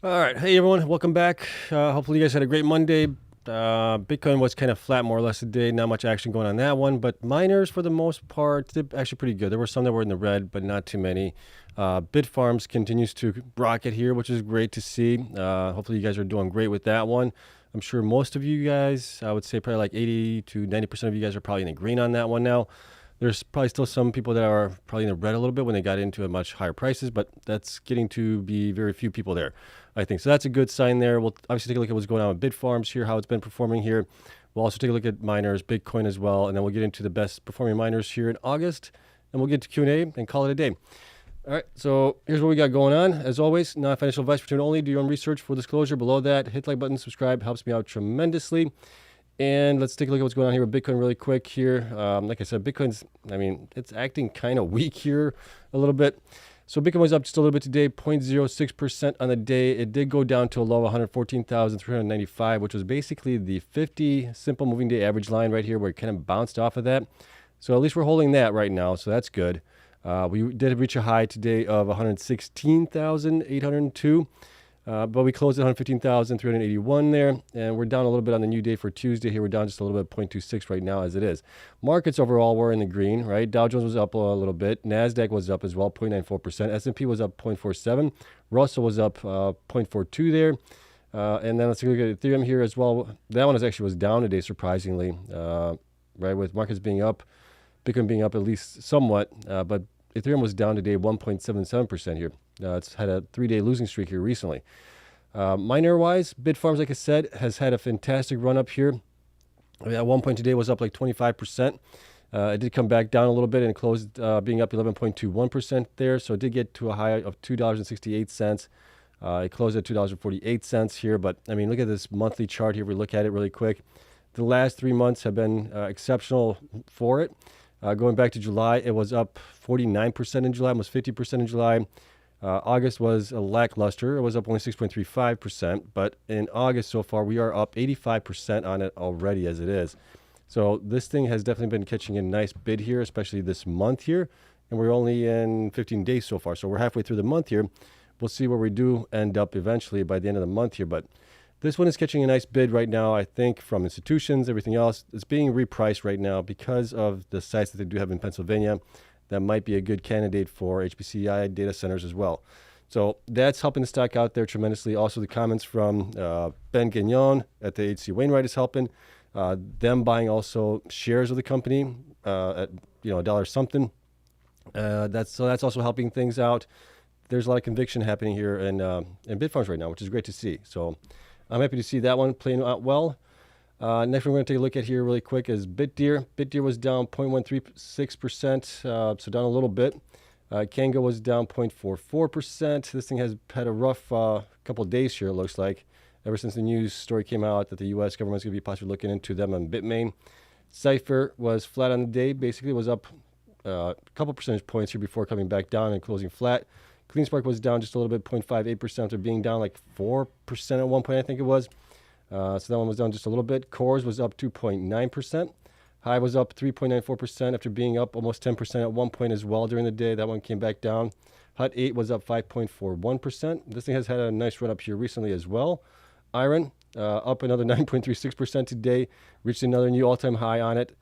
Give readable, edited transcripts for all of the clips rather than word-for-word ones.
All right. Hey, everyone. Welcome back. Hopefully, you guys had a great Monday. Bitcoin was kind of flat more or less today. Not much action going on that one. But miners, for the most part, did actually pretty good. There were some that were in the red, but not too many. Bitfarms continues to rocket here, which is great to see. Hopefully, you guys are doing great with that one. I'm sure most of you guys, I would say probably like 80 to 90% of you guys are probably in the green on that one now. There's probably still some people that are probably in the red a little bit when they got into much higher prices, but that's getting to be very few people there, I think. So that's a good sign there. We'll obviously take a look at what's going on with Bitfarms here, how it's been performing here. We'll also take a look at miners, Bitcoin as well, and then we'll get into the best performing miners here in August, and we'll get to Q&A and call it a day. All right, so here's what we got going on. As always, non-financial advice return only. Do your own research for disclosure. Below that, hit the like button, subscribe, helps me out tremendously. And let's take a look at what's going on here with Bitcoin really quick here. Like I said, Bitcoin's, it's acting kind of weak here a little bit. So Bitcoin was up just a little bit today, 0.06% on the day. It did go down to a low of 114,395, which was basically the 50 simple moving day average line right here where it kind of bounced off of that. So at least we're holding that right now, so that's good. We did reach a high today of 116,802. But we closed at 115,381 there, and we're down a little bit on the new day for Tuesday. Here we're down just a little bit, 0.26 right now as it is. Markets overall were in the green, right? Dow Jones was up a little bit. NASDAQ was up as well, 0.94%. S&P was up 0.47. Russell was up 0.42 there. And then let's take a look at Ethereum here as well. That one was down today, surprisingly, right? With markets being up, Bitcoin being up at least somewhat, but Ethereum was down today 1.77% here. It's had a 3-day losing streak here recently. Miner-wise, Bitfarms, like I said, has had a fantastic run up here. At one point today was up like 25%. It did come back down a little bit and closed being up 11.21% there. So it did get to a high of $2.68. It closed at $2.48 here. But, look at this monthly chart here. We look at it really quick. The last 3 months have been exceptional for it. Going back to July, it was up 49% in July, almost 50% in July. August was a lackluster. It was up only 6.35%. But in August so far, we are up 85% on it already as it is. So this thing has definitely been catching a nice bid here, especially this month here. And we're only in 15 days so far. So we're halfway through the month here. We'll see where we do end up eventually by the end of the month here. But this one is catching a nice bid right now, I think, from institutions, everything else. It's being repriced right now because of the sites that they do have in Pennsylvania. That might be a good candidate for HPCI data centers as well. So that's helping the stock out there tremendously. Also, the comments from Ben Gagnon at the HC Wainwright is helping. Them buying also shares of the company at $1 something. That's also helping things out. There's a lot of conviction happening here in Bitfarms right now, which is great to see. So I'm happy to see that one playing out well. Next, we're going to take a look at here really quick is BitDeer. BitDeer was down 0.136%, so down a little bit. Kango was down 0.44%. This thing has had a rough couple of days here, it looks like, ever since the news story came out that the U.S. government's going to be possibly looking into them on Bitmain. Cypher was flat on the day, basically was up a couple percentage points here before coming back down and closing flat. Cleanspark was down just a little bit, 0.58% after being down like 4% at one point, I think it was. So that one was down just a little bit. CORZ was up 2.9%. Hive was up 3.94% after being up almost 10% at one point as well during the day. That one came back down. Hut 8 was up 5.41%. This thing has had a nice run up here recently as well. IREN up another 9.36% today. Reached another new all-time high on it.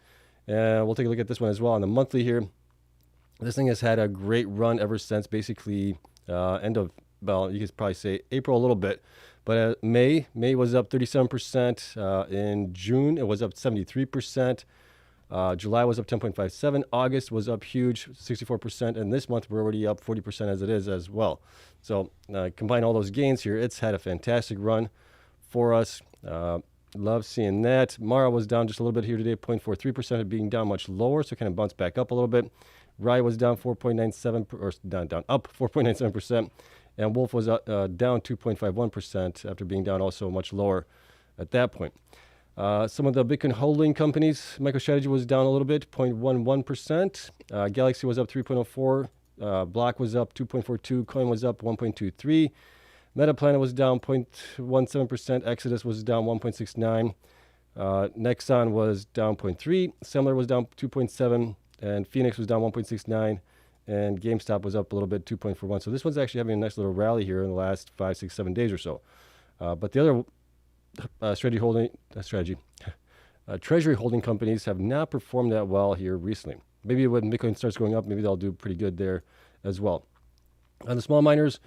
And we'll take a look at this one as well on the monthly here. This thing has had a great run ever since basically end of, you could probably say April a little bit. But May was up 37%. In June, it was up 73%. July was up 10.57%. August was up huge, 64%. And this month, we're already up 40% as it is as well. So combine all those gains here. It's had a fantastic run for us. Love seeing that. Mara was down just a little bit here today, 0.43%, of being down much lower. So kind of bounced back up a little bit. Riot was down 4.97%, or down up 4.97%. And Wolf was down 2.51% after being down also much lower at that point. Some of the Bitcoin holding companies, MicroStrategy was down a little bit, 0.11%. Galaxy was up 3.04%. Block was up 2.42%. Coin was up 1.23%. Metaplanet was down 0.17%. Exodus was down 1.69%. Nexon was down 0.3%. Semler was down 2.7%. And Phoenix was down 1.69%. and GameStop was up a little bit, 2.41. So this one's actually having a nice little rally here in the last 5, 6, 7 days or so. But the other treasury holding companies have not performed that well here recently. Maybe when Bitcoin starts going up, maybe they'll do pretty good there as well. On the small miners,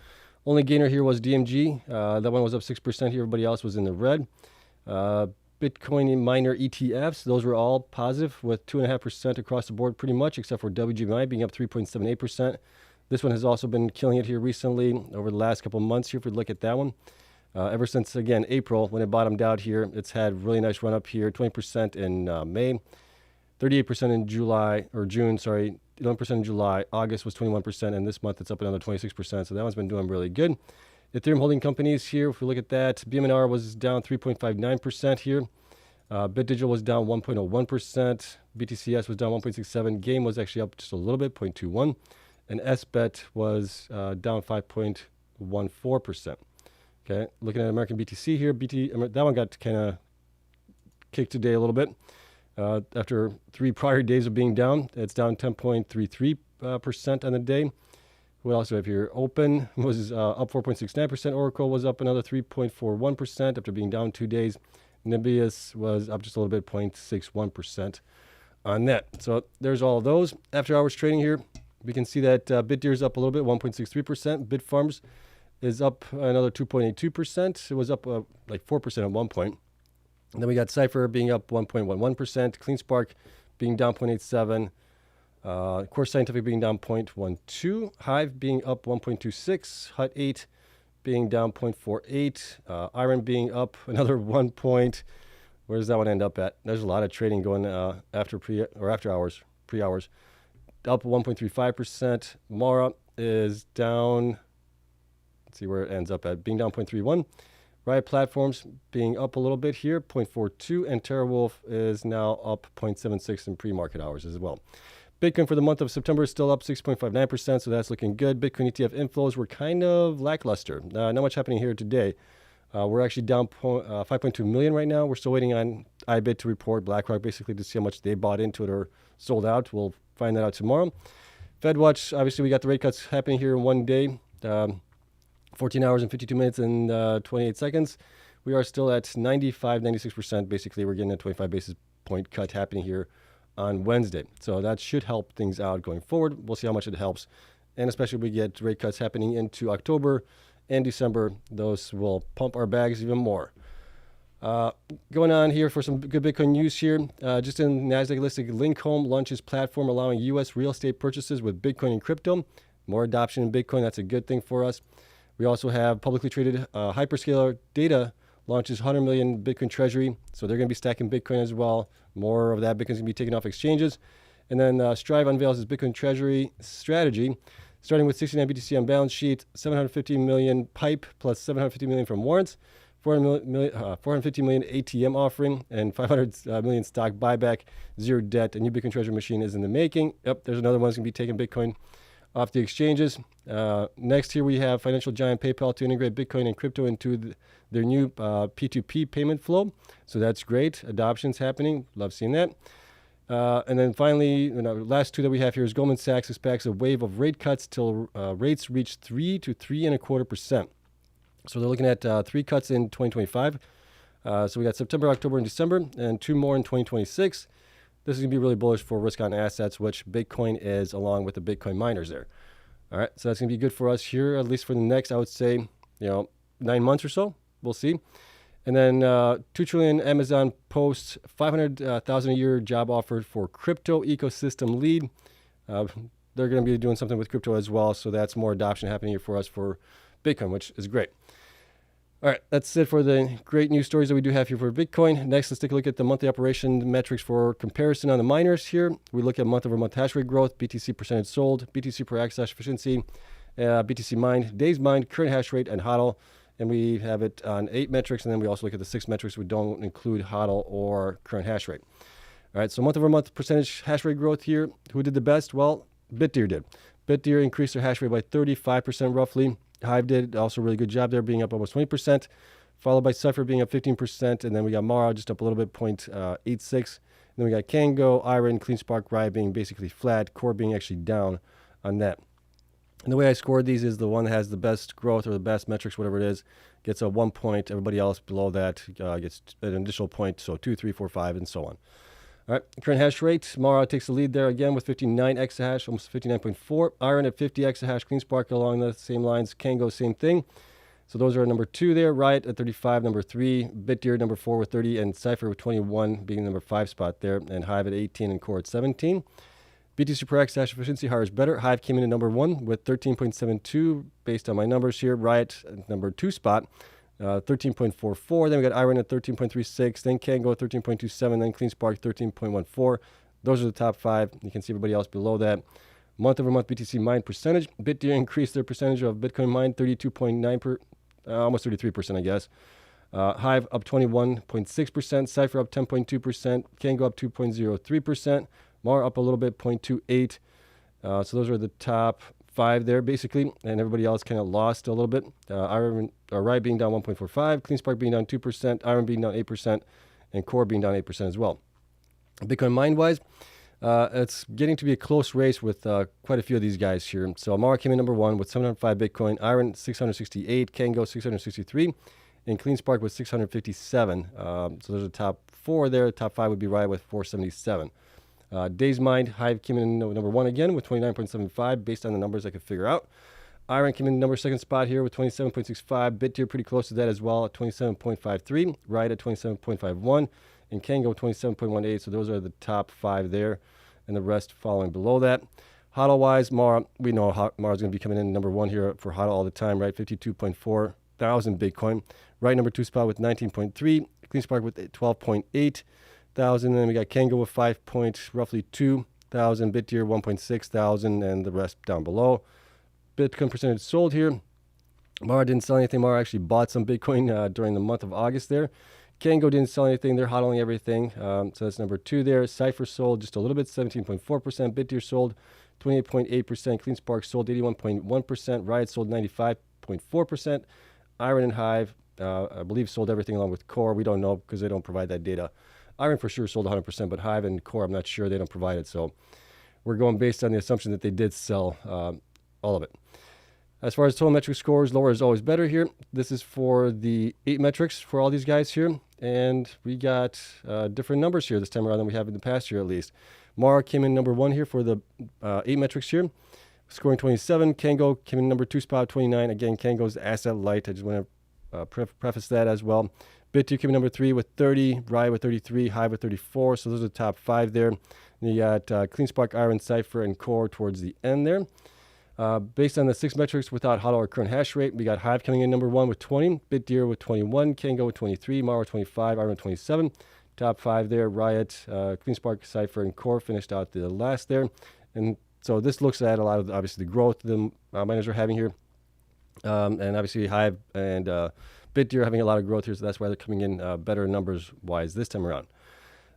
only gainer here was DMG. That one was up 6% here. Everybody else was in the red. Bitcoin miner ETFs, those were all positive with 2.5% across the board pretty much, except for WGMI being up 3.78%. This one has also been killing it here recently over the last couple of months here if we look at that one. Ever since, again, April, when it bottomed out here, it's had really nice run up here, 20% in May, 38% in June, 11% in July. August was 21%, and this month it's up another 26%, so that one's been doing really good. Ethereum holding companies here, if we look at that, BMNR was down 3.59% here. BitDigital was down 1.01%. BTCS was down 1.67%. Game was actually up just a little bit, 0.21%. And SBET was down 5.14%. Okay, looking at American BTC here, that one got kind of kicked today a little bit. After 3 prior days of being down, it's down 10.33% on the day. What else do we have here? Open was up 4.69%. Oracle was up another 3.41% after being down 2 days. Nimbus was up just a little bit, 0.61% on that. So there's all of those. After hours trading here, we can see that BitDeer is up a little bit, 1.63%. Bitfarms is up another 2.82%. It was up like 4% at one point. And then we got Cypher being up 1.11%. Cleanspark being down 0.87%. CORZ Scientific being down 0.12%. Hive being up 1.26%. Hut 8 being down 0.48%. IREN being up another 1 point. Where does that one end up at? There's a lot of trading going after hours, pre-hours. Up 1.35%. Mara is down. Let's see where it ends up at. Being down 0.31%. Riot Platforms being up a little bit here, 0.42%. And TeraWolf is now up 0.76% in pre-market hours as well. Bitcoin for the month of September is still up 6.59%, so that's looking good. Bitcoin ETF inflows were kind of lackluster. Not much happening here today. We're actually down 5.2 million right now. We're still waiting on IBIT to report, BlackRock basically to see how much they bought into it or sold out. We'll find that out tomorrow. FedWatch, obviously we got the rate cuts happening here in one day. 14 hours and 52 minutes and 28 seconds. We are still at 95, 96%. Basically, we're getting a 25 basis point cut happening here on Wednesday. So that should help things out going forward. We'll see how much it helps. And especially if we get rate cuts happening into October and December, those will pump our bags even more. Going on here for some good Bitcoin news here. Just in NASDAQ listed, Linkholm launches platform allowing U.S. real estate purchases with Bitcoin and crypto. More adoption in Bitcoin. That's a good thing for us. We also have publicly traded hyperscaler Data launches 100 million Bitcoin treasury. So they're going to be stacking Bitcoin as well. More of that Bitcoin is going to be taken off exchanges. And then Strive unveils its Bitcoin treasury strategy, starting with 69 BTC on balance sheet, 750 million pipe plus 750 million from warrants, 450 million ATM offering, and 500 million stock buyback, zero debt. A new Bitcoin treasury machine is in the making. Yep, there's another one that's going to be taking Bitcoin off the exchanges. Next here we have financial giant PayPal to integrate Bitcoin and crypto into their new P2P payment flow. So that's great. Adoption's happening. Love seeing that. And then finally, last two that we have here is Goldman Sachs expects a wave of rate cuts till rates reach 3 to 3.25%. So they're looking at 3 cuts in 2025. So we got September, October, and December, and 2 more in 2026. This is going to be really bullish for risk-on assets, which Bitcoin is, along with the Bitcoin miners there. All right, so that's going to be good for us here, at least for the next, I would say, 9 months or so. We'll see. And then 2 trillion Amazon posts 500,000 a year job offered for crypto ecosystem lead. They're going to be doing something with crypto as well, so that's more adoption happening here for us for Bitcoin, which is great. All right, that's it for the great news stories that we do have here for Bitcoin. Next, let's take a look at the monthly operation metrics for comparison on the miners here. We look at month-over-month hash rate growth, BTC percentage sold, BTC per exahash efficiency, BTC mined, days mined, current hash rate, and HODL. And we have it on 8 metrics, and then we also look at the 6 metrics. We don't include HODL or current hash rate. All right, so month-over-month percentage hash rate growth here. Who did the best? Well, BitDeer did. BitDeer increased their hash rate by 35% roughly. Hive did also a really good job there, being up almost 20%, followed by Cypher being up 15%, and then we got Mara just up a little bit, 0.86. Then we got Kango, IREN, Cleanspark, Riot being basically flat, Core being actually down on that. And the way I scored these is the one that has the best growth or the best metrics, whatever it is, gets a 1 point. Everybody else below that gets an additional point, so 2, 3, 4, 5, and so on. All right, current hash rate, Mara takes the lead there again with 59 exahash, almost 59.4. IREN at 50 exahash, Cleanspark along the same lines, Kango, same thing. So those are number 2 there, Riot at 35, number 3, BitDeer number 4 with 30, and Cypher with 21 being number 5 spot there, and Hive at 18 and Core at 17. BTC per exahash efficiency, higher is better. Hive came in at number 1 with 13.72 based on my numbers here. Riot at number 2 spot, 13.44. Then we got IREN at 13.36. Then Kango at 13.27. Then Cleanspark 13.14. Those are the top 5. You can see everybody else below that. Month over month BTC mined percentage. BitDeer increased their percentage of Bitcoin mined 32.9 almost 33%, I guess. Hive up 21.6%. Cypher up 10.2%. Kango up 2.03%. Mar up a little bit, 0.28. So those are the top 5 there, basically. And everybody else kind of lost a little bit. Riot being down 1.45. Cleanspark being down 2%. IREN being down 8%. And Core being down 8% as well. Bitcoin mine-wise, it's getting to be a close race with quite a few of these guys here. So Amara came in number 1 with 705 Bitcoin. IREN 668. Kango 663. And Cleanspark with 657. So there's a top 4 there. Top 5 would be Riot with 477. Days mined, Hive came in number 1 again with 29.75 based on the numbers I could figure out. IREN came in number 2nd spot here with 27.65. BitDeer pretty close to that as well at 27.53. Riot at 27.51. And Kango 27.18. So those are the top 5 there. And the rest following below that. HODL-wise, Mara, we know Mara's going to be coming in number 1 here for HODL all the time, right? 52.4 thousand Bitcoin. Riot number 2 spot with 19.3. Cleanspark with 12.8 thousand. Then we got Kango with 5.2 thousand, BitDeer 1.6 thousand, and the rest down below. Bitcoin percentage sold here. Mara didn't sell anything. Mara actually bought some Bitcoin during the month of August there. Kango didn't sell anything. They're hodling everything. So that's number 2 there. Cypher sold just a little bit, 17.4%. BitDeer sold 28.8%. Cleanspark sold 81.1%. Riot sold 95.4%. IREN and Hive, I believe, sold everything along with Core. We don't know because they don't provide that data. IREN for sure sold 100%, but Hive and Core, I'm not sure. They don't provide it. So we're going based on the assumption that they did sell all of it. As far as total metric scores, lower is always better here. This is for the 8 metrics for all these guys here. And we got different numbers here this time around than we have in the past year at least. Mara came in number 1 here for the 8 metrics here, scoring 27. Kango came in number 2 spot, 29. Again, Kango's asset light. I just want to preface that as well. BitDeer came in number 3 with 30, Riot with 33, Hive with 34. So those are the top 5 there. And you got Cleanspark, IREN, Cypher, and Core towards the end there. Based on the 6 metrics without HODL or current hash rate, we got Hive coming in number 1 with 20, BitDeer with 21, Kango with 23, Mara with 25, IREN with 27. Top 5 there, Riot, Cleanspark, Cypher, and Core finished out the last there. And so this looks at a lot of, obviously, the growth the miners are having here. And obviously Hive and BitDeer having a lot of growth here, so that's why they're coming in better numbers-wise this time around.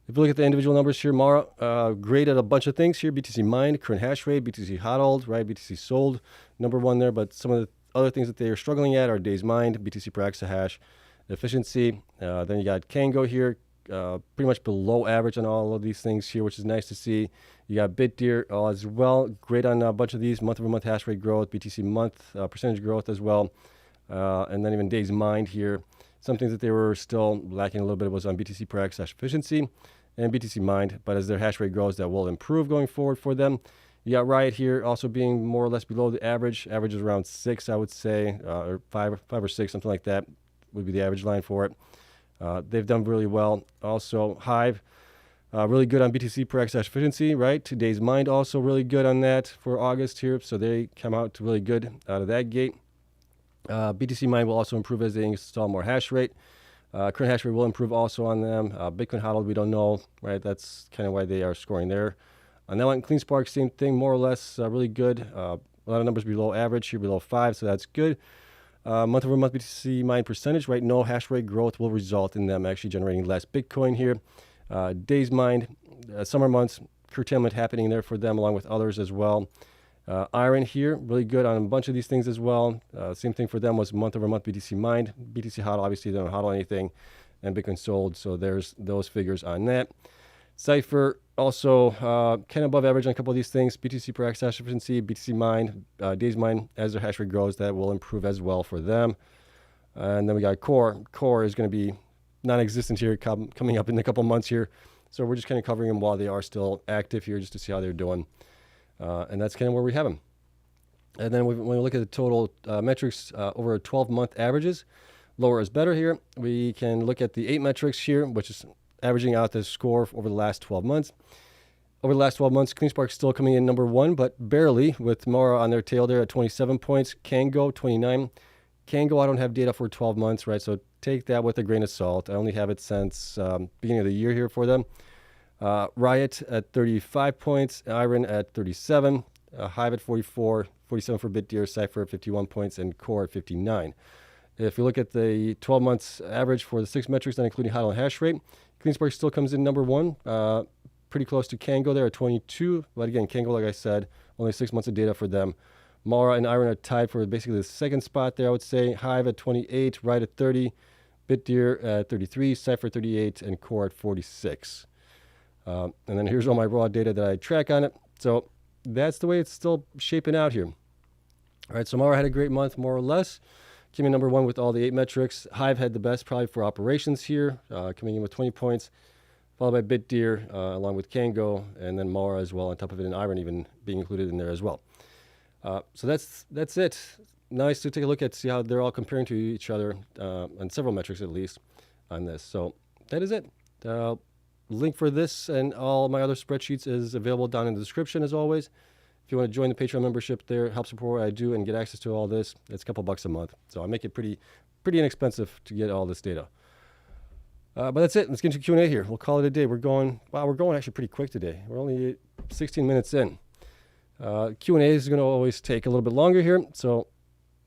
If you look at the individual numbers here, Mara, great at a bunch of things here. BTC mined, current hash rate, BTC hodled, right? BTC sold, number 1 there. But some of the other things that they are struggling at are days mined, BTC per exahash, efficiency. Then you got Kango here, pretty much below average on all of these things here, which is nice to see. You got BitDeer as well, great on a bunch of these, month-over-month hash rate growth, BTC month percentage growth as well. And then even days mined here. Something that they were still lacking a little bit was on BTC per exahash efficiency and BTC mined. But as their hash rate grows, that will improve going forward for them. You got Riot here also being more or less below the average. Average is around 6, I would say, or 5 or 6, something like that would be the average line for it. They've done really well. Also, Hive, really good on BTC per exahash efficiency, right? 2 days mined also really good on that for August here. So they come out really good out of that gate. BTC mine will also improve as they install more hash rate. Current hash rate will improve also on them. Bitcoin hodl, we don't know, right? That's kind of why they are scoring there. On that one, Cleanspark, same thing, more or less, really good. A lot of numbers below average here, below 5, so that's good. Month over month BTC mine percentage, right? No hash rate growth will result in them actually generating less Bitcoin here. Days mined, summer months, curtailment happening there for them along with others as well. IREN here, really good on a bunch of these things as well. Same thing for them was month over month BTC mined. BTC hodl, obviously they don't hodl anything, and Bitcoin sold, so there's those figures on that. Cypher also kind of above average on a couple of these things. BTC per exahash efficiency, BTC mine, days mine, as their hash rate grows, that will improve as well for them. And then we got Core. Core is going to be non-existent here coming up in a couple months here. So we're just kind of covering them while they are still active here just to see how they're doing. And that's kind of where we have them. And then when we look at the total metrics over 12-month averages, lower is better here. We can look at the 8 metrics here, which is averaging out the score over the last 12 months. Over the last 12 months, Cleanspark still coming in number 1, but barely, with Mara on their tail there at 27 points. Kango, 29. Kango, I don't have data for 12 months, right? So take that with a grain of salt. I only have it since beginning of the year here for them. Riot at 35 points. IREN at 37. Hive at 44. 47 for BitDeer. Cypher at 51 points. And Core at 59. If you look at the 12 months average for the 6 metrics, not including HODL and hash rate, Cleanspark still comes in number 1. Pretty close to Kango there at 22. But again, Kango, like I said, only 6 months of data for them. Mara and IREN are tied for basically the second spot there, I would say. Hive at 28, Riot at 30, BitDeer at 33, Cypher at 38, and Core at 46. And then here's all my raw data that I track on it. So that's the way it's still shaping out here. All right, so Mara had a great month, more or less. Came in number 1 with all the 8 metrics. Hive had the best probably for operations here, coming in with 20 points, followed by BitDeer, along with Kango, and then Mara as well on top of it, and IREN even being included in there as well. So that's it. Nice to take a look at, see how they're all comparing to each other on several metrics at least on this. So that is it. Link for this and all my other spreadsheets is available down in the description as always. If you want to join the Patreon membership there, help support what I do and get access to all this, it's a couple bucks a month. So I make it pretty inexpensive to get all this data. But that's it. Let's get into Q&A here. We'll call it a day. We're going actually pretty quick today. We're only 16 minutes in. Q&A is going to always take a little bit longer here, so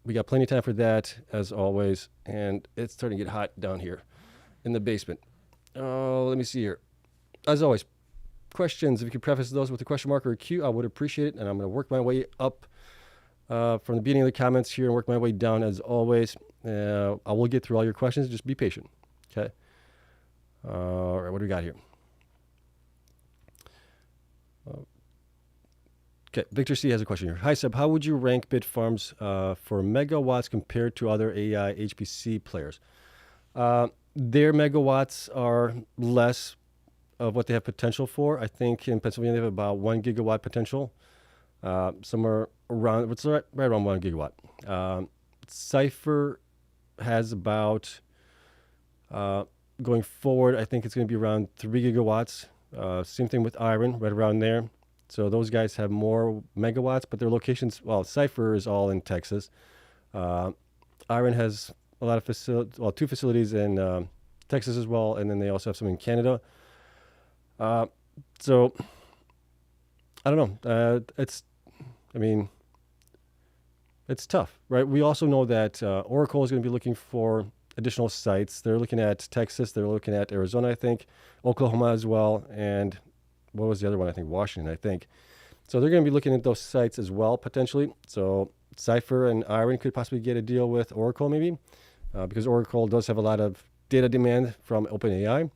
we got plenty of time for that as always. And it's starting to get hot down here in the basement. Let me see here. As always, questions, if you could preface those with a question mark or a Q, I would appreciate it. And I'm going to work my way up from the beginning of the comments here and work my way down as always. I will get through all your questions. Just be patient. Okay. All right, what do we got here? Okay, Victor C has a question here. Hi, Seb. How would you rank Bitfarms for megawatts compared to other AI HPC players? Their megawatts are less of what they have potential for. I think in Pennsylvania they have about 1 gigawatt potential, somewhere around, right around 1 gigawatt. Cypher has about, going forward, I think it's going to be around 3 gigawatts. Same thing with IREN, right around there. So those guys have more megawatts, but their locations, well, Cypher is all in Texas. IREN has a lot of facilities, well, 2 facilities in Texas as well, and then they also have some in Canada. So I don't know. It's tough, right? We also know that Oracle is going to be looking for additional sites. They're looking at Texas. They're looking at Arizona, I think, Oklahoma as well, and what was the other one? I think Washington, I think. So they're going to be looking at those sites as well, potentially. So Cypher and IREN could possibly get a deal with Oracle maybe, because Oracle does have a lot of data demand from OpenAI,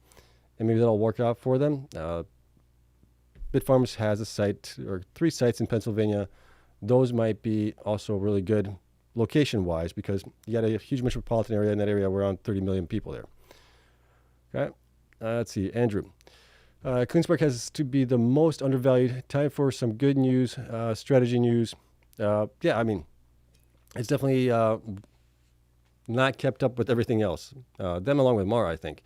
and maybe that'll work out for them. Bitfarms has a site or 3 sites in Pennsylvania. Those might be also really good location-wise because you got a huge metropolitan area in that area, around 30 million people there. Okay, let's see, Andrew. Cleanspark has to be the most undervalued. Time for some good news, strategy news. Yeah, I mean, it's definitely not kept up with everything else. Them along with Mara, I think.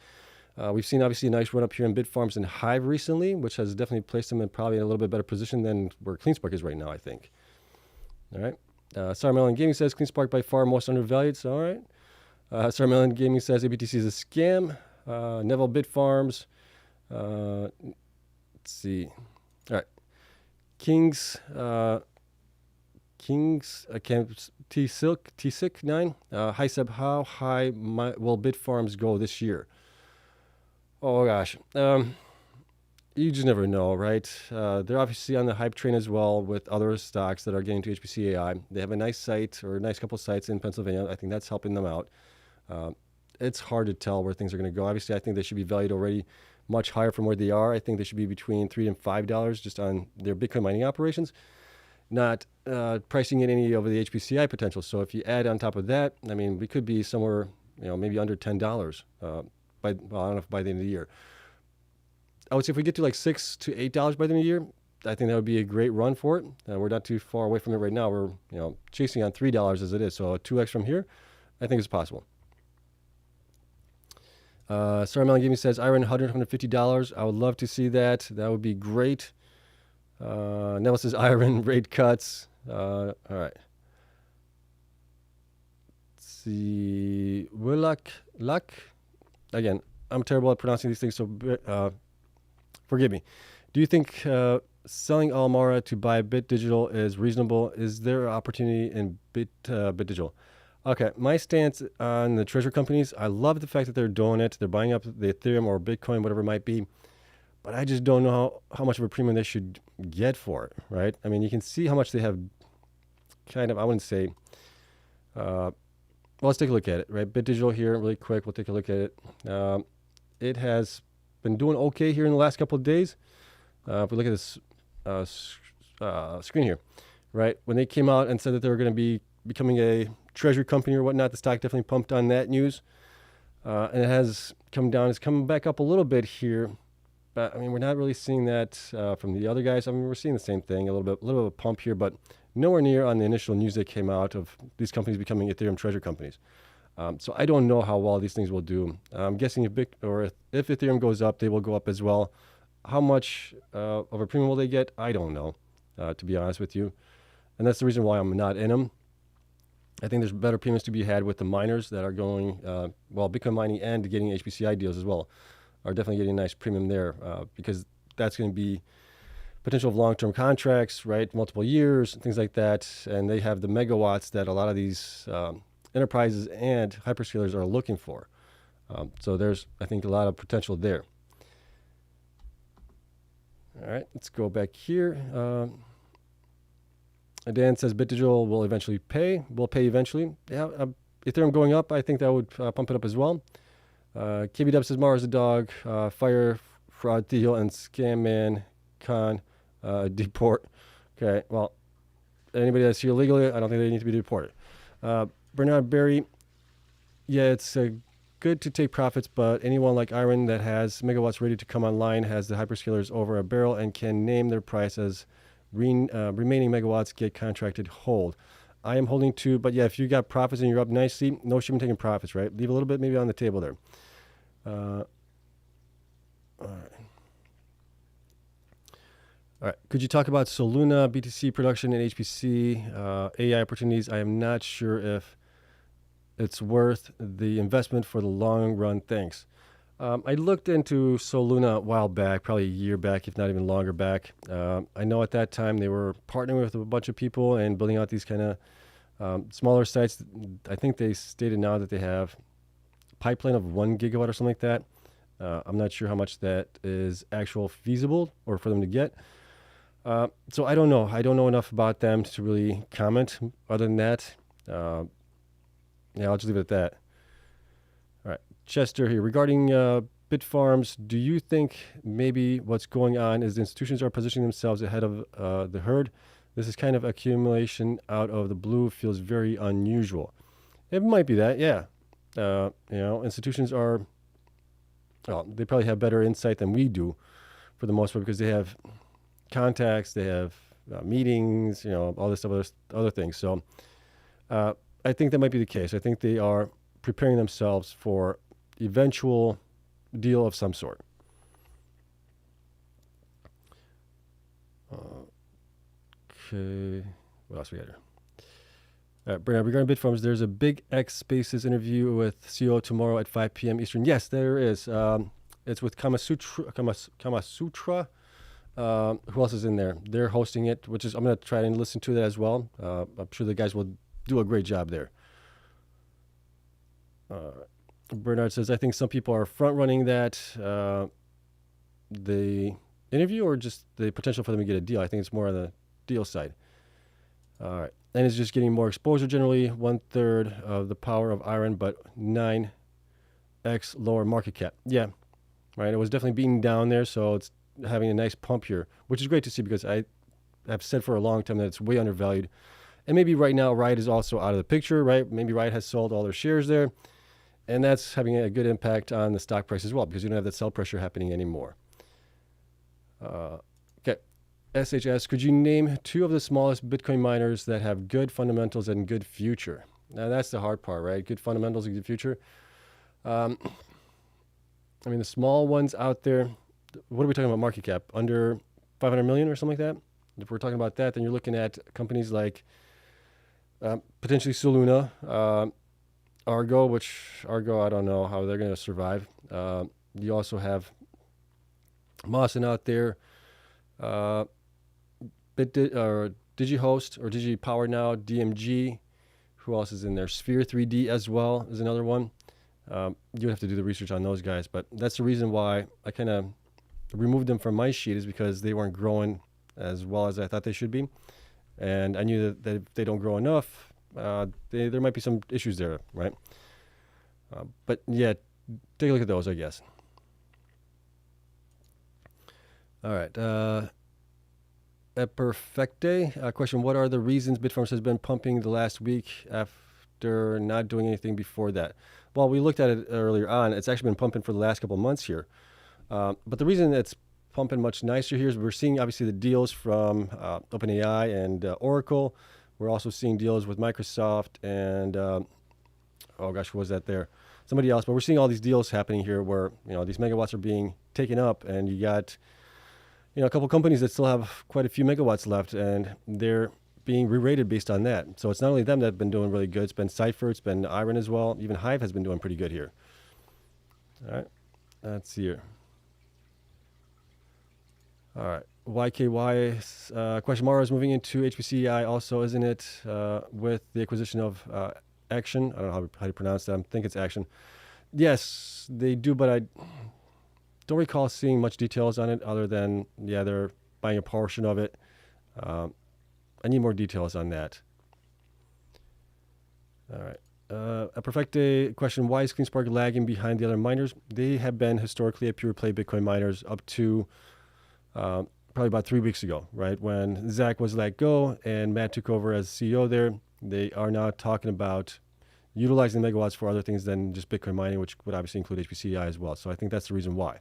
We've seen obviously a nice run up here in Bitfarms and Hive recently, which has definitely placed them in probably a little bit better position than where Cleanspark is right now, I think. All right. Sarmelon Gaming says Cleanspark by far most undervalued. So, all right. Sarmelon Gaming says ABTC is a scam. Neville Bitfarms. Let's see. All right. T-Silk 9. Hi Seb, how high will Bitfarms go this year? Oh gosh. You just never know, right? They're obviously on the hype train as well with other stocks that are getting to HPC AI. They have a nice site or a nice couple sites in Pennsylvania. I think that's helping them out. It's hard to tell where things are going to go. Obviously, I think they should be valued already much higher from where they are. I think they should be between $3 and $5 just on their Bitcoin mining operations, not pricing in any over the HPCI potential. So if you add on top of that, I mean, we could be somewhere, maybe under $10 I don't know if by the end of the year. I would say if we get to like $6 to $8 by the end of the year, I think that would be a great run for it. We're not too far away from it right now. We're chasing on $3 as it is. So a 2x from here, I think is possible. Sorry, Melon Gaming says IREN $100, $150. I would love to see that. That would be great. Neville says IREN rate cuts. All right. Let's see. Luck. Again, I'm terrible at pronouncing these things, so forgive me. Do you think selling Almara to buy Bit Digital is reasonable? Is there an opportunity in Bit Digital? Okay, my stance on the treasury companies, I love the fact that they're doing it. They're buying up the Ethereum or Bitcoin, whatever it might be. But I just don't know how much of a premium they should get for it, right? I mean, you can see how much they have kind of, I wouldn't say, well, let's take a look at it, right? Bit Digital here, really quick, we'll take a look at it. It has been doing okay here in the last couple of days. If we look at this screen here, right? When they came out and said that they were going to be becoming a treasury company or whatnot, the stock definitely pumped on that news. And it has come down. It's come back up a little bit here. But, I mean, we're not really seeing that from the other guys. I mean, we're seeing the same thing, a little bit of a pump here, but nowhere near on the initial news that came out of these companies becoming Ethereum treasury companies. So I don't know how well these things will do. I'm guessing if Ethereum goes up, they will go up as well. How much of a premium will they get? I don't know, to be honest with you. And that's the reason why I'm not in them. I think there's better premiums to be had with the miners that are going, Bitcoin mining and getting HPCI deals as well are definitely getting a nice premium there because that's going to be potential of long-term contracts, right? Multiple years, things like that. And they have the megawatts that a lot of these enterprises and hyperscalers are looking for. So there's, I think, a lot of potential there. All right, let's go back here. Dan says Bit Digital will eventually pay. Will pay eventually. Yeah, Ethereum going up, I think that would pump it up as well. KBW says Mars the dog, fire, fraud, deal, and scam man, con, deport. Okay, well, anybody that's here legally, I don't think they need to be deported. Bernard Berry, yeah, it's good to take profits, but anyone like IREN that has megawatts ready to come online has the hyperscalers over a barrel and can name their price as remaining megawatts get contracted hold. I am holding to, but yeah, if you got profits and you're up nicely, no shame in taking profits, right? Leave a little bit maybe on the table there. All right. Could you talk about Soluna, BTC production, and HPC AI opportunities? I am not sure if it's worth the investment for the long run. Thanks. I looked into Soluna a while back, probably a year back, if not even longer back. I know at that time they were partnering with a bunch of people and building out these kind of smaller sites. I think they stated now that they have a pipeline of 1 gigawatt or something like that. I'm not sure how much that is actual feasible or for them to get. So I don't know. I don't know enough about them to really comment. Other than that, yeah, I'll just leave it at that. All right, Chester here. Regarding Bitfarms, do you think maybe what's going on is the institutions are positioning themselves ahead of the herd? This is kind of accumulation out of the blue, feels very unusual. It might be that, yeah. Institutions are, well, they probably have better insight than we do for the most part because they have contacts, they have meetings, all this other things. So I think that might be the case. I think they are preparing themselves for eventual deal of some sort. Okay, what else we got here? Bernard, regarding Bitfarms, there's a Big X Spaces interview with CEO tomorrow at 5 p.m. Eastern. Yes, there is. It's with Kama Sutra. Who else is in there? They're hosting it, which is, I'm going to try and listen to that as well. I'm sure the guys will do a great job there. Bernard says, I think some people are front running that, the interview or just the potential for them to get a deal. I think it's more on the deal side. All right. And it's just getting more exposure generally, 1/3 of the power of IREN, but 9x lower market cap. Yeah. right? It was definitely beaten down there, so it's having a nice pump here, which is great to see because I've said for a long time that it's way undervalued. And maybe right now Riot is also out of the picture, right? Maybe Riot has sold all their shares there, and that's having a good impact on the stock price as well because you don't have that sell pressure happening anymore. Okay. SHS, could you name 2 of the smallest Bitcoin miners that have good fundamentals and good future? Now, that's the hard part, right? Good fundamentals and good future. I mean, the small ones out there, what are we talking about market cap? Under 500 million or something like that? If we're talking about that, then you're looking at companies like potentially Soluna, Argo, which Argo, I don't know how they're going to survive. You also have Mawson out there, Digihost or DigiPower now, DMG. Who else is in there? Sphere 3D as well is another one. You would have to do the research on those guys, but that's the reason why I kind of removed them from my sheet is because they weren't growing as well as I thought they should be. And I knew that if they don't grow enough, there might be some issues there, right? But yeah, take a look at those, I guess. All right. At Perfecte, question, what are the reasons Bitfarms has been pumping the last week after not doing anything before that? Well, we looked at it earlier on. It's actually been pumping for the last couple of months here. But the reason it's pumping much nicer here is we're seeing obviously the deals from OpenAI and Oracle. We're also seeing deals with Microsoft and, oh gosh, who was that there? Somebody else. But we're seeing all these deals happening here where, these megawatts are being taken up and you got, a couple companies that still have quite a few megawatts left and they're being re-rated based on that. So it's not only them that have been doing really good. It's been Cypher, it's been IREN as well. Even Hive has been doing pretty good here. All right, let's see here. All right, YKY question. Mara is moving into HPCI also, isn't it? With the acquisition of Action. I don't know how to pronounce that. I think it's Action. Yes, they do, but I don't recall seeing much details on it other than, yeah, they're buying a portion of it. I need more details on that. All right. A Perfecte question, why is Cleanspark lagging behind the other miners? They have been historically a pure play Bitcoin miners up to probably about 3 weeks ago, right? When Zach was let go and Matt took over as CEO there, they are now talking about utilizing megawatts for other things than just Bitcoin mining, which would obviously include HPCI as well. So I think that's the reason why.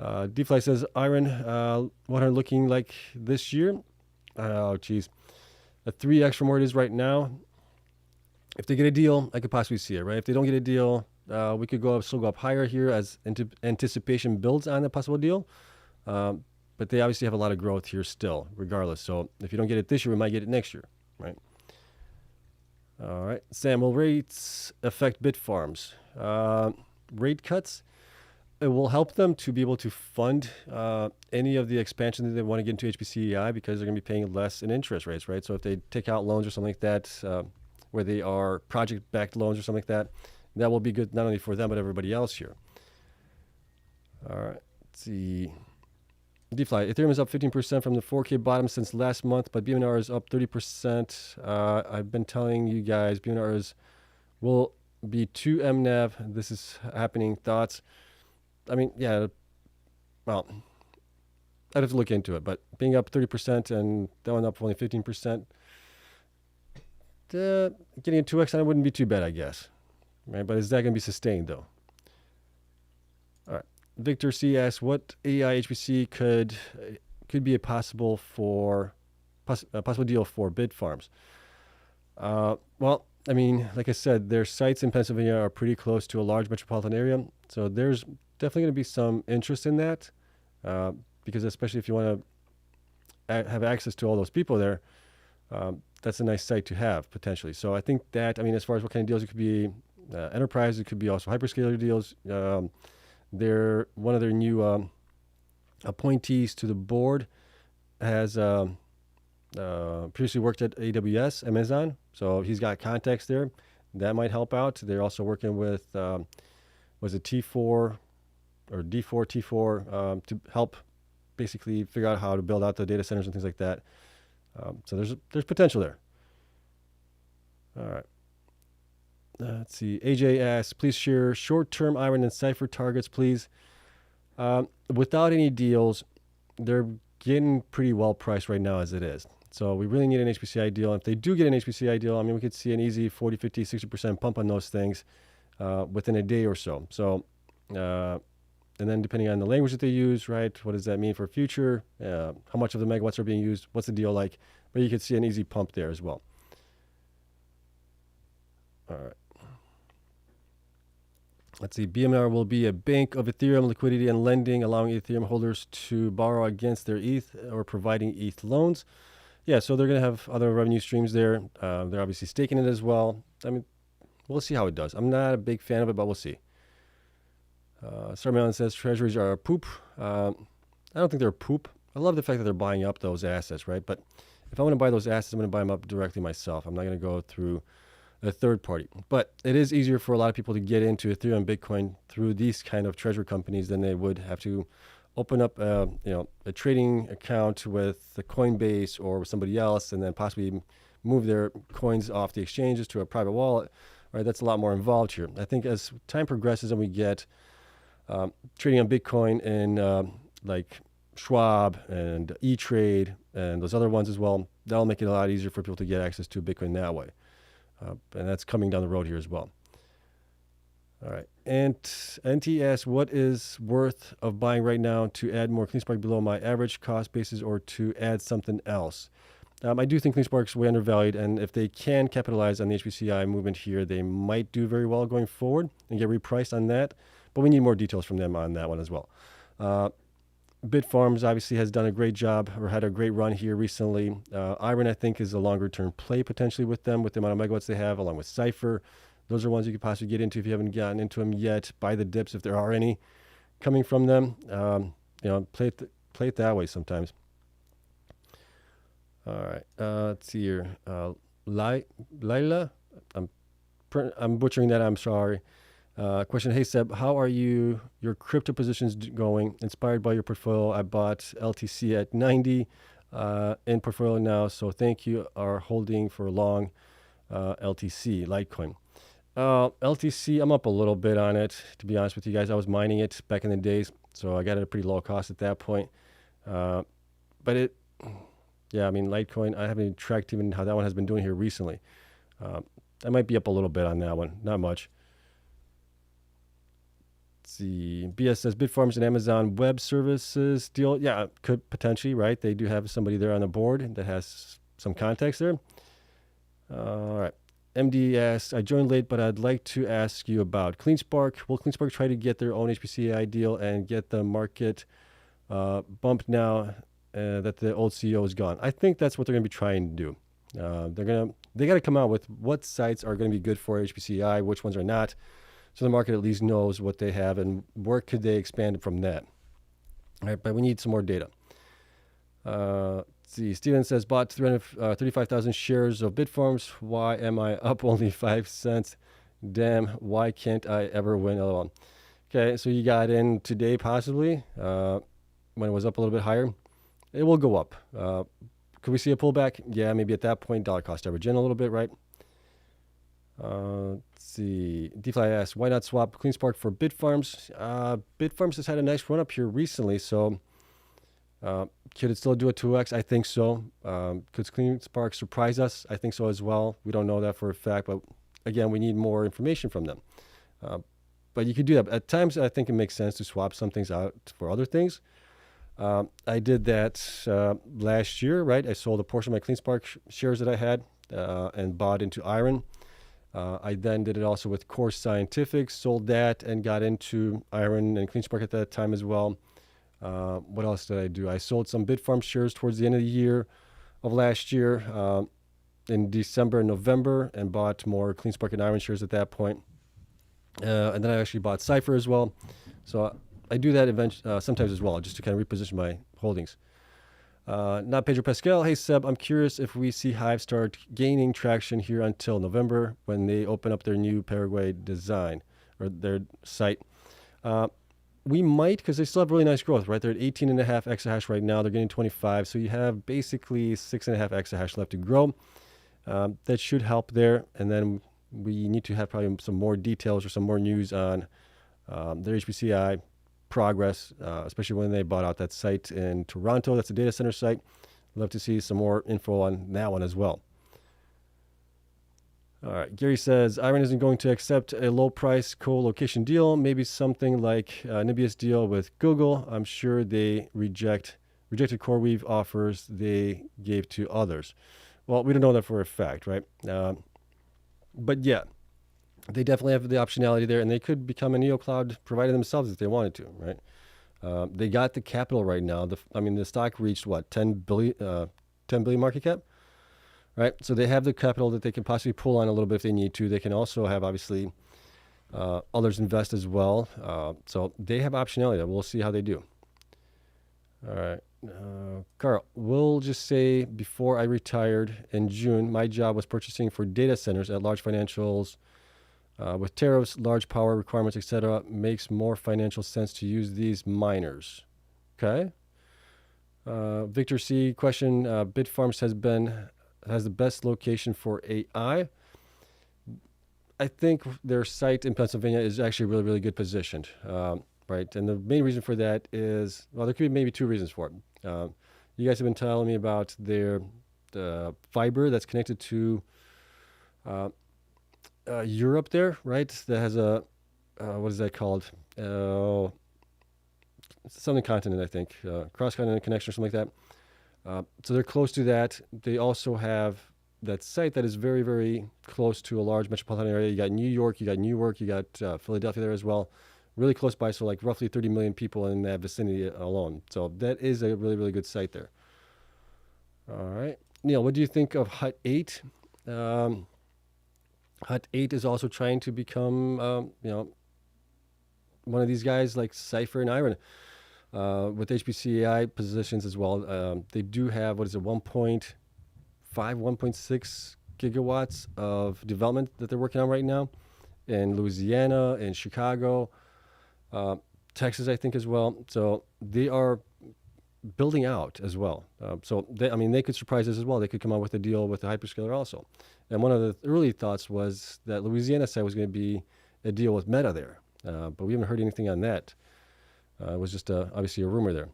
DeFly says, IREN, what are looking like this year? Oh, geez. A 3x from where it is right now. If they get a deal, I could possibly see it, right? If they don't get a deal, we could still go up higher here as anticipation builds on a possible deal. But they obviously have a lot of growth here still, regardless. So if you don't get it this year, we might get it next year, right? All right. Sam, will rates affect Bitfarms? Rate cuts? It will help them to be able to fund any of the expansion that they want to get into HPCI because they're going to be paying less in interest rates, right? So if they take out loans or something like that, where they are project-backed loans or something like that, that will be good not only for them but everybody else here. All right. Let's see. DeFi, Ethereum is up 15% from the 4K bottom since last month, but BMNR is up 30%. I've been telling you guys BMNR will be 2 MNAV. This is happening. Thoughts? I mean, yeah, well, I'd have to look into it, but being up 30% and that one up only 15%, getting a 2x on it wouldn't be too bad, I guess. Right? But is that going to be sustained, though? All right. Victor C asks, what AI HPC could be a possible deal for Bitfarms? Well, I mean, like I said, their sites in Pennsylvania are pretty close to a large metropolitan area, so there's definitely going to be some interest in that, because especially if you want to have access to all those people there, that's a nice site to have potentially. So I think that, I mean, as far as what kind of deals, it could be enterprise, it could be also hyperscaler deals. They're one of their new appointees to the board has previously worked at AWS, Amazon, so he's got contacts there. That might help out. They're also working with was it T4 or D4 T4 to help basically figure out how to build out the data centers and things like that. So there's potential there. All right. Let's see. AJ asks, please share short-term IREN and Cypher targets, please. Without any deals, they're getting pretty well priced right now as it is. So we really need an HPCI deal. If they do get an HPCI deal, I mean, we could see an easy 40, 50, 60% pump on those things within a day or so. So, and then depending on the language that they use, right, what does that mean for future? How much of the megawatts are being used? What's the deal like? But you could see an easy pump there as well. All right. Let's see. BMR will be a bank of Ethereum liquidity and lending, allowing Ethereum holders to borrow against their ETH or providing ETH loans. Yeah, so they're going to have other revenue streams there. They're obviously staking it as well. I mean, we'll see how it does. I'm not a big fan of it, but we'll see. Sarmelon says treasuries are a poop. I don't think they're a poop. I love the fact that they're buying up those assets, right? But if I want to buy those assets, I'm going to buy them up directly myself. I'm not going to go through a third party. But it is easier for a lot of people to get into Ethereum and Bitcoin through these kind of treasury companies than they would have to open up a trading account with the Coinbase or with somebody else and then possibly move their coins off the exchanges to a private wallet. Right? That's a lot more involved here. I think as time progresses and we get trading on Bitcoin and like Schwab and E-Trade and those other ones as well, that'll make it a lot easier for people to get access to Bitcoin that way. And that's coming down the road here as well. All right. And NT asks, what is worth of buying right now to add more Cleanspark below my average cost basis or to add something else? I do think Cleanspark's way undervalued, and if they can capitalize on the HPCI movement here, they might do very well going forward and get repriced on that. But we need more details from them on that one as well. Bitfarms obviously has done a great job or had a great run here recently. IREN, I think, is a longer-term play potentially with them with the amount of megawatts they have, along with Cypher. Those are ones you could possibly get into if you haven't gotten into them yet. Buy the dips if there are any coming from them. Play it that way sometimes. All right. Let's see here. Lila, I'm butchering that. I'm sorry. Question. Hey Seb, how are your crypto positions going? Inspired by your portfolio, I bought LTC at 90 in portfolio now. So thank you. Are holding for long LTC Litecoin. LTC, I'm up a little bit on it, to be honest with you guys. I was mining it back in the days, so I got it at a pretty low cost at that point. But I mean, Litecoin, I haven't tracked even how that one has been doing here recently. I might be up a little bit on that one, not much. Let's see. BS says Bitfarms and Amazon Web Services deal. Yeah, could potentially, right? They do have somebody there on the board that has some context there. All right. MD asks, I joined late, but I'd like to ask you about Cleanspark. Will Cleanspark try to get their own HPCI deal and get the market bumped now that the old CEO is gone? I think that's what they're going to be trying to do. They got to come out with what sites are going to be good for HPCI, which ones are not, so the market at least knows what they have and where could they expand from that. All right, but we need some more data. Let's see. Steven says, bought 35,000 shares of Bitfarms. Why am I up only 5 cents? Damn, why can't I ever win? LOL. Okay, so you got in today possibly when it was up a little bit higher. It will go up. Could we see a pullback? Yeah, maybe at that point, dollar cost average in a little bit, right? Let's see. DeFi asks, why not swap Cleanspark for Bitfarms? Bitfarms has had a nice run up here recently, so could it still do a 2x? I think so. Could Cleanspark surprise us? I think so as well. We don't know that for a fact, but again, we need more information from them. But you could do that. At times, I think it makes sense to swap some things out for other things. I did that last year, right? I sold a portion of my Cleanspark shares that I had and bought into IREN. I then did it also with CORZ Scientific, sold that and got into IREN and Cleanspark at that time as well. What else did I do? I sold some Bitfarms shares towards the end of the year of last year in December and November and bought more Cleanspark and IREN shares at that point. And then I actually bought Cypher as well. So I do that sometimes as well, just to kind of reposition my holdings. Not Pedro Pascal. Hey, Seb, I'm curious if we see Hive start gaining traction here until November when they open up their new Paraguay design or their site. We might, because they still have really nice growth, right? They're at 18.5 exahash right now. They're getting 25. So you have basically 6.5 exahash left to grow. That should help there. And then we need to have probably some more details or some more news on their HPCI progress, especially when they bought out that site in Toronto. That's a data center site. Love to see some more info on that one as well. All right, Gary says, IREN isn't going to accept a low-price co-location deal, maybe something like Nibius deal with Google. I'm sure they rejected CoreWeave offers they gave to others. Well, we don't know that for a fact, right? But yeah, they definitely have the optionality there, and they could become a neocloud provider themselves if they wanted to, right? They got the capital right now. The stock reached what, 10 billion market cap? Right, so they have the capital that they can possibly pull on a little bit if they need to. They can also have, obviously, others invest as well. So they have optionality. We'll see how they do. All right. Carl, we'll just say before I retired in June, my job was purchasing for data centers at large financials. With tariffs, large power requirements, etc., makes more financial sense to use these miners. Okay. Victor C. question, Bitfarms has the best location for AI. I think their site in Pennsylvania is actually really, really good positioned, right? And the main reason for that is, well, there could be maybe two reasons for it. You guys have been telling me about the fiber that's connected to Europe there, right? That has a, what is that called? Something continent, I think. Cross-continent connection or something like that. So they're close to that. They also have that site that is very, very close to a large metropolitan area. You got New York, you got Newark, you got Philadelphia there as well. Really close by, so like roughly 30 million people in that vicinity alone. So that is a really, really good site there. All right. Neil, what do you think of Hut 8? Hut 8 is also trying to become, one of these guys like Cypher and IREN. With HPC-AI positions as well. They do have, 1.5, 1.6 gigawatts of development that they're working on right now in Louisiana, in Chicago, Texas, I think as well. So they are building out as well. They could surprise us as well. They could come out with a deal with the hyperscaler also. And one of the early thoughts was that Louisiana side was going to be a deal with Meta there. But we haven't heard anything on that. It was just obviously a rumor there.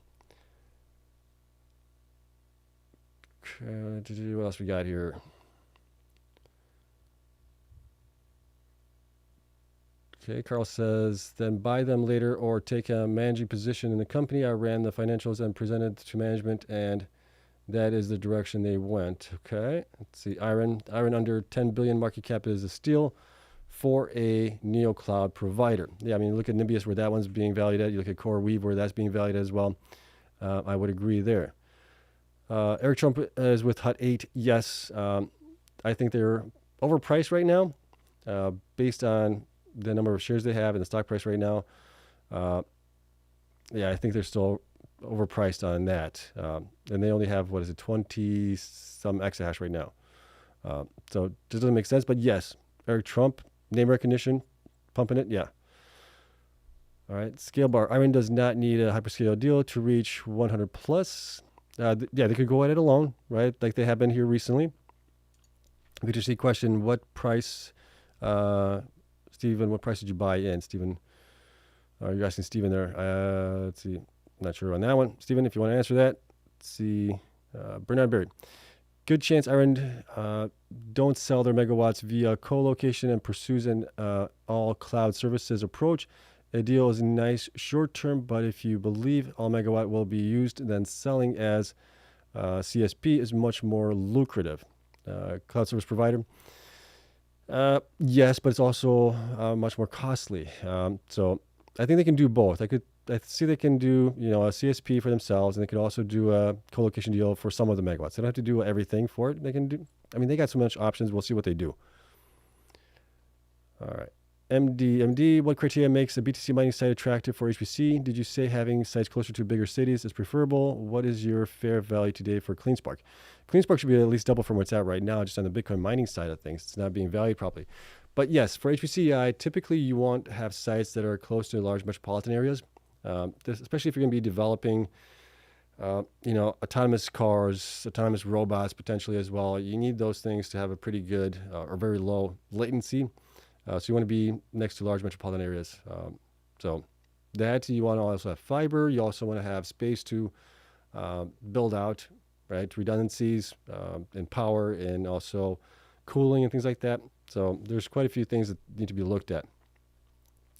What else we got here? Okay, Carl says, then buy them later or take a managing position in the company. I ran the financials and presented to management, and that is the direction they went. Okay, let's see. IREN under 10 billion market cap is a steal for a neocloud provider. Yeah, look at Nibius where that one's being valued at. You look at CoreWeave where that's being valued as well. I would agree there. Eric Trump is with Hut 8. Yes, I think they're overpriced right now based on the number of shares they have and the stock price right now. I think they're still overpriced on that. And they only have, 20-some exahash right now. So it just doesn't make sense. But yes, Eric Trump, name recognition, pumping it, yeah. All right, scale bar. IREN does not need a hyperscale deal to reach 100 plus. They could go at it alone, right? Like they have been here recently. We just see question, what price, Stephen, what price did you buy in, Stephen? You're asking Stephen there. Let's see, not sure on that one. Stephen, if you want to answer that, let's see. Bernard Berry. Good chance IREN don't sell their megawatts via co-location and pursues an all cloud services approach. A deal is nice short term, but if you believe all megawatt will be used, then selling as CSP is much more lucrative. Cloud service provider. Yes, but it's also much more costly. So I think they can do both. I see they can do, a CSP for themselves, and they could also do a co-location deal for some of the megawatts. They don't have to do everything for it. They can do, they got so much options. We'll see what they do. All right. MD, what criteria makes a BTC mining site attractive for HPC? Did you say having sites closer to bigger cities is preferable? What is your fair value today for Cleanspark? Cleanspark should be at least double from what's at right now, just on the Bitcoin mining side of things. It's not being valued properly. But yes, for HPC, typically you want to have sites that are close to large metropolitan areas, especially if you're going to be developing, autonomous cars, autonomous robots potentially as well. You need those things to have a pretty good or very low latency. So you want to be next to large metropolitan areas. So that, you want to also have fiber. You also want to have space to build out, right? Redundancies and power and also cooling and things like that. So there's quite a few things that need to be looked at.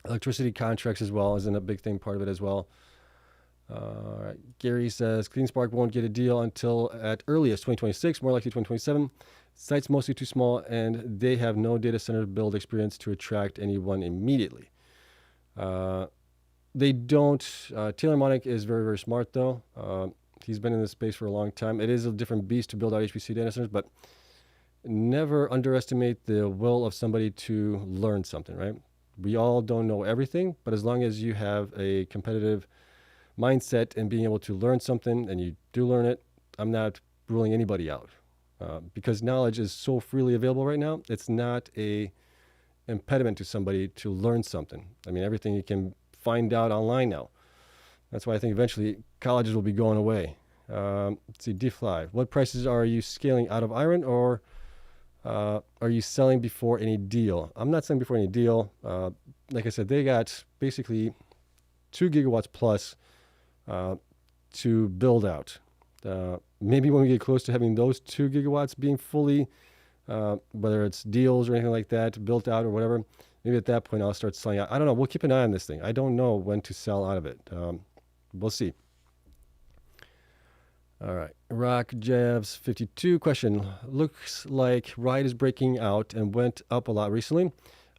Electricity contracts as well isn't a big thing, part of it as well. All right. Gary says Cleanspark won't get a deal until at earliest 2026, more likely 2027. Site's mostly too small, and they have no data center build experience to attract anyone immediately. They don't. Taylor Monick is very, very smart, though. He's been in this space for a long time. It is a different beast to build out HPC data centers, but never underestimate the will of somebody to learn something, right? We all don't know everything, but as long as you have a competitive mindset and being able to learn something and you do learn it, I'm not ruling anybody out because knowledge is so freely available right now. It's not a impediment to somebody to learn something. I mean, everything you can find out online now. That's why I think eventually colleges will be going away. Let's see, DeFi. What prices are you scaling out of IREN, or are you selling before any deal? I'm not selling before any deal. Like I said, they got basically 2 gigawatts plus to build out. Maybe when we get close to having those 2 gigawatts being fully, whether it's deals or anything like that, built out or whatever, maybe at that point I'll start selling out. I don't know. We'll keep an eye on this thing. I don't know when to sell out of it. We'll see. All right. Rock Javs 52 question. Looks like Riot is breaking out and went up a lot recently.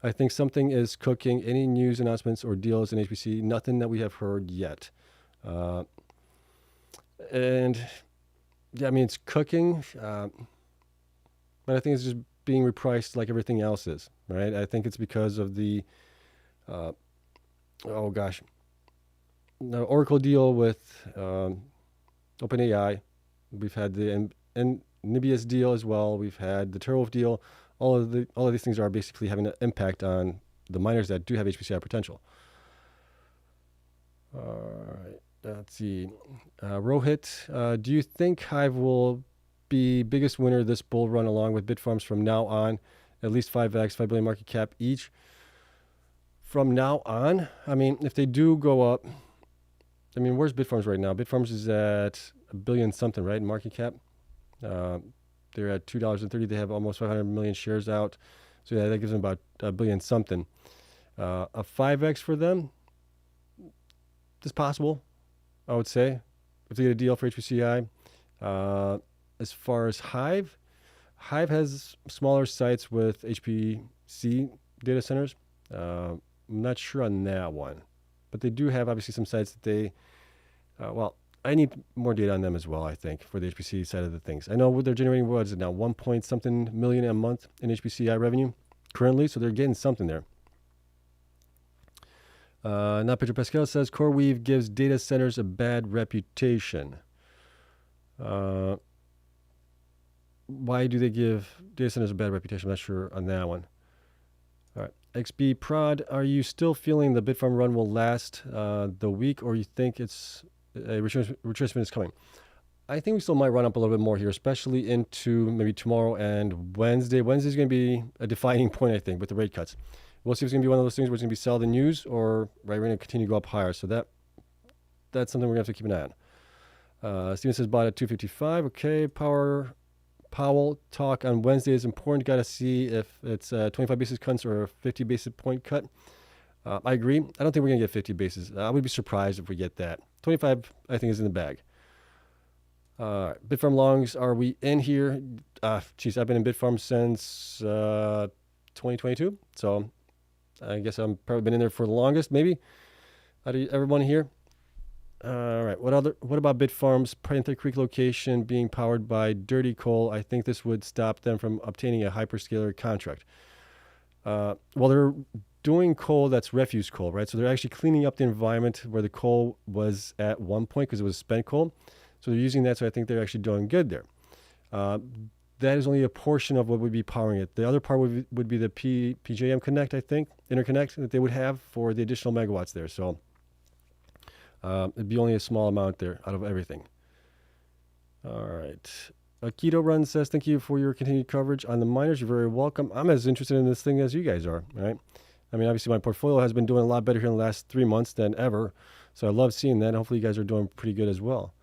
I think something is cooking. Any news announcements or deals in HPC? Nothing that we have heard yet. And yeah, I mean, it's cooking, but I think it's just being repriced like everything else is, right? I think it's because of the, Oracle deal with OpenAI. We've had the Nibius deal as well. We've had the TeraWolf deal. All of these things are basically having an impact on the miners that do have HPCI potential. All right. Let's see. Rohit, do you think Hive will be biggest winner this bull run along with Bitfarms from now on? At least 5x, 5 billion market cap each. From now on, I mean, if they do go up, I mean, where's Bitfarms right now? Bitfarms is at $1 billion something, right? Market cap. They're at $2.30. They have almost 500 million shares out. So yeah, that gives them about $1 billion something. A 5x for them is possible, I would say, if they get a deal for HPCI. As far as Hive has smaller sites with HPC data centers. I'm not sure on that one, but they do have obviously some sites that they, I need more data on them as well, I think, for the HPC side of the things. I know what they're generating, what is it now, 1 point something million a month in HPCI revenue currently, so they're getting something there. Now Pedro Pascal says CoreWeave gives data centers a bad reputation. Why do they give data centers a bad reputation? I'm not sure on that one. All right. XB Prod, are you still feeling the Bitfarm run will last the week, or you think it's a retracement is coming? I think we still might run up a little bit more here, especially into maybe tomorrow and Wednesday. Wednesday's going to be a defining point, I think, with the rate cuts. We'll see if it's going to be one of those things where it's going to be sell the news, or right, we're going to continue to go up higher. So that's something we're going to have to keep an eye on. Steven says bought at 255. Okay, Powell talk on Wednesday is important. Got to see if it's 25 basis cuts or a 50 basis point cut. I agree. I don't think we're going to get 50 basis. I would be surprised if we get that. 25, I think, is in the bag. Bitfarm longs, are we in here? I've been in Bitfarm since 2022. So I guess I've probably been in there for the longest, maybe, out of everyone here. All right. What about Bitfarms' Panther Creek location being powered by dirty coal? I think this would stop them from obtaining a hyperscaler contract. Well, they're doing coal that's refuse coal, right? So they're actually cleaning up the environment where the coal was at one point because it was spent coal. So they're using that. So I think they're actually doing good there. That is only a portion of what would be powering it. The other part would be the PJM Connect, I think, interconnect that they would have for the additional megawatts there. So it'd be only a small amount there out of everything. All right. Keto Run says, thank you for your continued coverage on the miners. You're very welcome. I'm as interested in this thing as you guys are, right? I mean, obviously my portfolio has been doing a lot better here in the last 3 months than ever. So I love seeing that. Hopefully you guys are doing pretty good as well.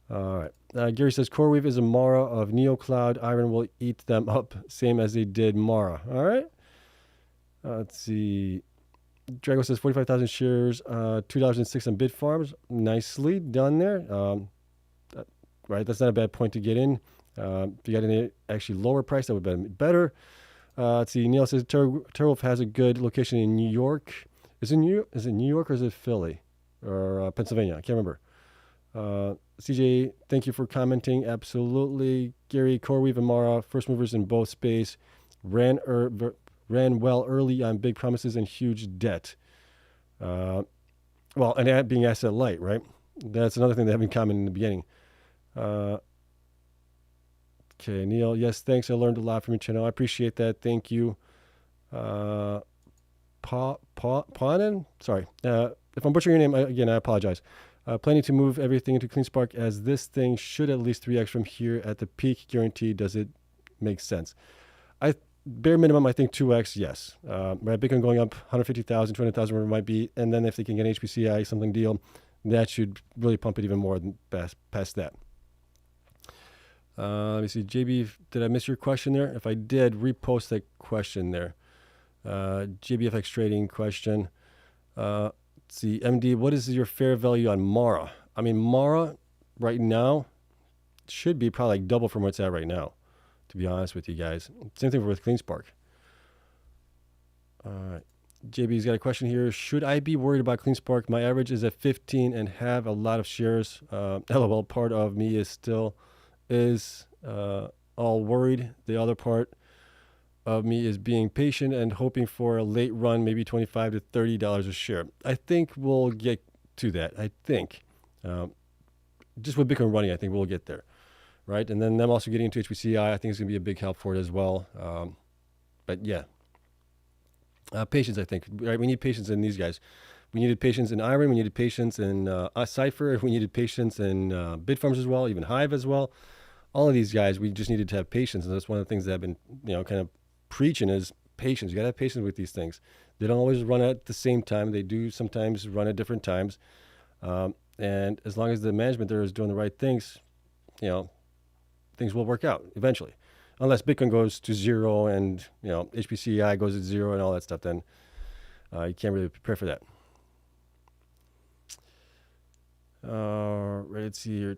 All right. Gary says, CoreWeave is a Mara of NeoCloud. IREN will eat them up, same as they did Mara. All right. Let's see. Drago says 45,000 shares, $2.06 on Bitfarms. Nicely done there. Right. That's not a bad point to get in. If you got any actually lower price, that would have been better. Let's see. Neil says Terwolf has a good location in New York. Is it New York or is it Philly or Pennsylvania? I can't remember. CJ, thank you for commenting. Absolutely. Gary, CoreWeave and Mara, first movers in both space, ran well early on big promises and huge debt. Well, and being asset light, right? That's another thing they have in common in the beginning. Okay, Neil, yes, thanks. I learned a lot from your channel. I appreciate that. Thank you. Panen? Sorry. If I'm butchering your name, again, I apologize. Planning to move everything into Cleanspark as this thing should at least 3x from here at the peak guarantee. Does it make sense? Bare minimum, I think 2x, yes. Right, Bitcoin going up 150,000, 200,000, whatever it might be. And then if they can get an HPCI, something deal, that should really pump it even more than past that. Let me see. JB, did I miss your question there? If I did, repost that question there. JBFX trading question. Let's see. MD, what is your fair value on Mara? I mean, Mara right now should be probably like double from where it's at right now, to be honest with you guys. Same thing with Cleanspark. All right. JB's got a question here. Should I be worried about Cleanspark? My average is at 15 and have a lot of shares. LOL, part of me is still all worried. The other part of me is being patient and hoping for a late run, maybe $25 to $30 a share. I think we'll get to that. I think just with Bitcoin running, I think we'll get there, right? And then them also getting into HPCI, I think is going to be a big help for it as well. But yeah, patience. I think, right? We need patience in these guys. We needed patience in IREN. We needed patience in Cypher. We needed patience in Bitfarms as well, even Hive as well. All of these guys, we just needed to have patience, and that's one of the things that I've been, kind of preaching is patience. You got to have patience with these things. They don't always run at the same time. They do sometimes run at different times. And as long as the management there is doing the right things, things will work out eventually. Unless Bitcoin goes to zero and, HPCI goes to zero and all that stuff, then you can't really prepare for that. Let's see here.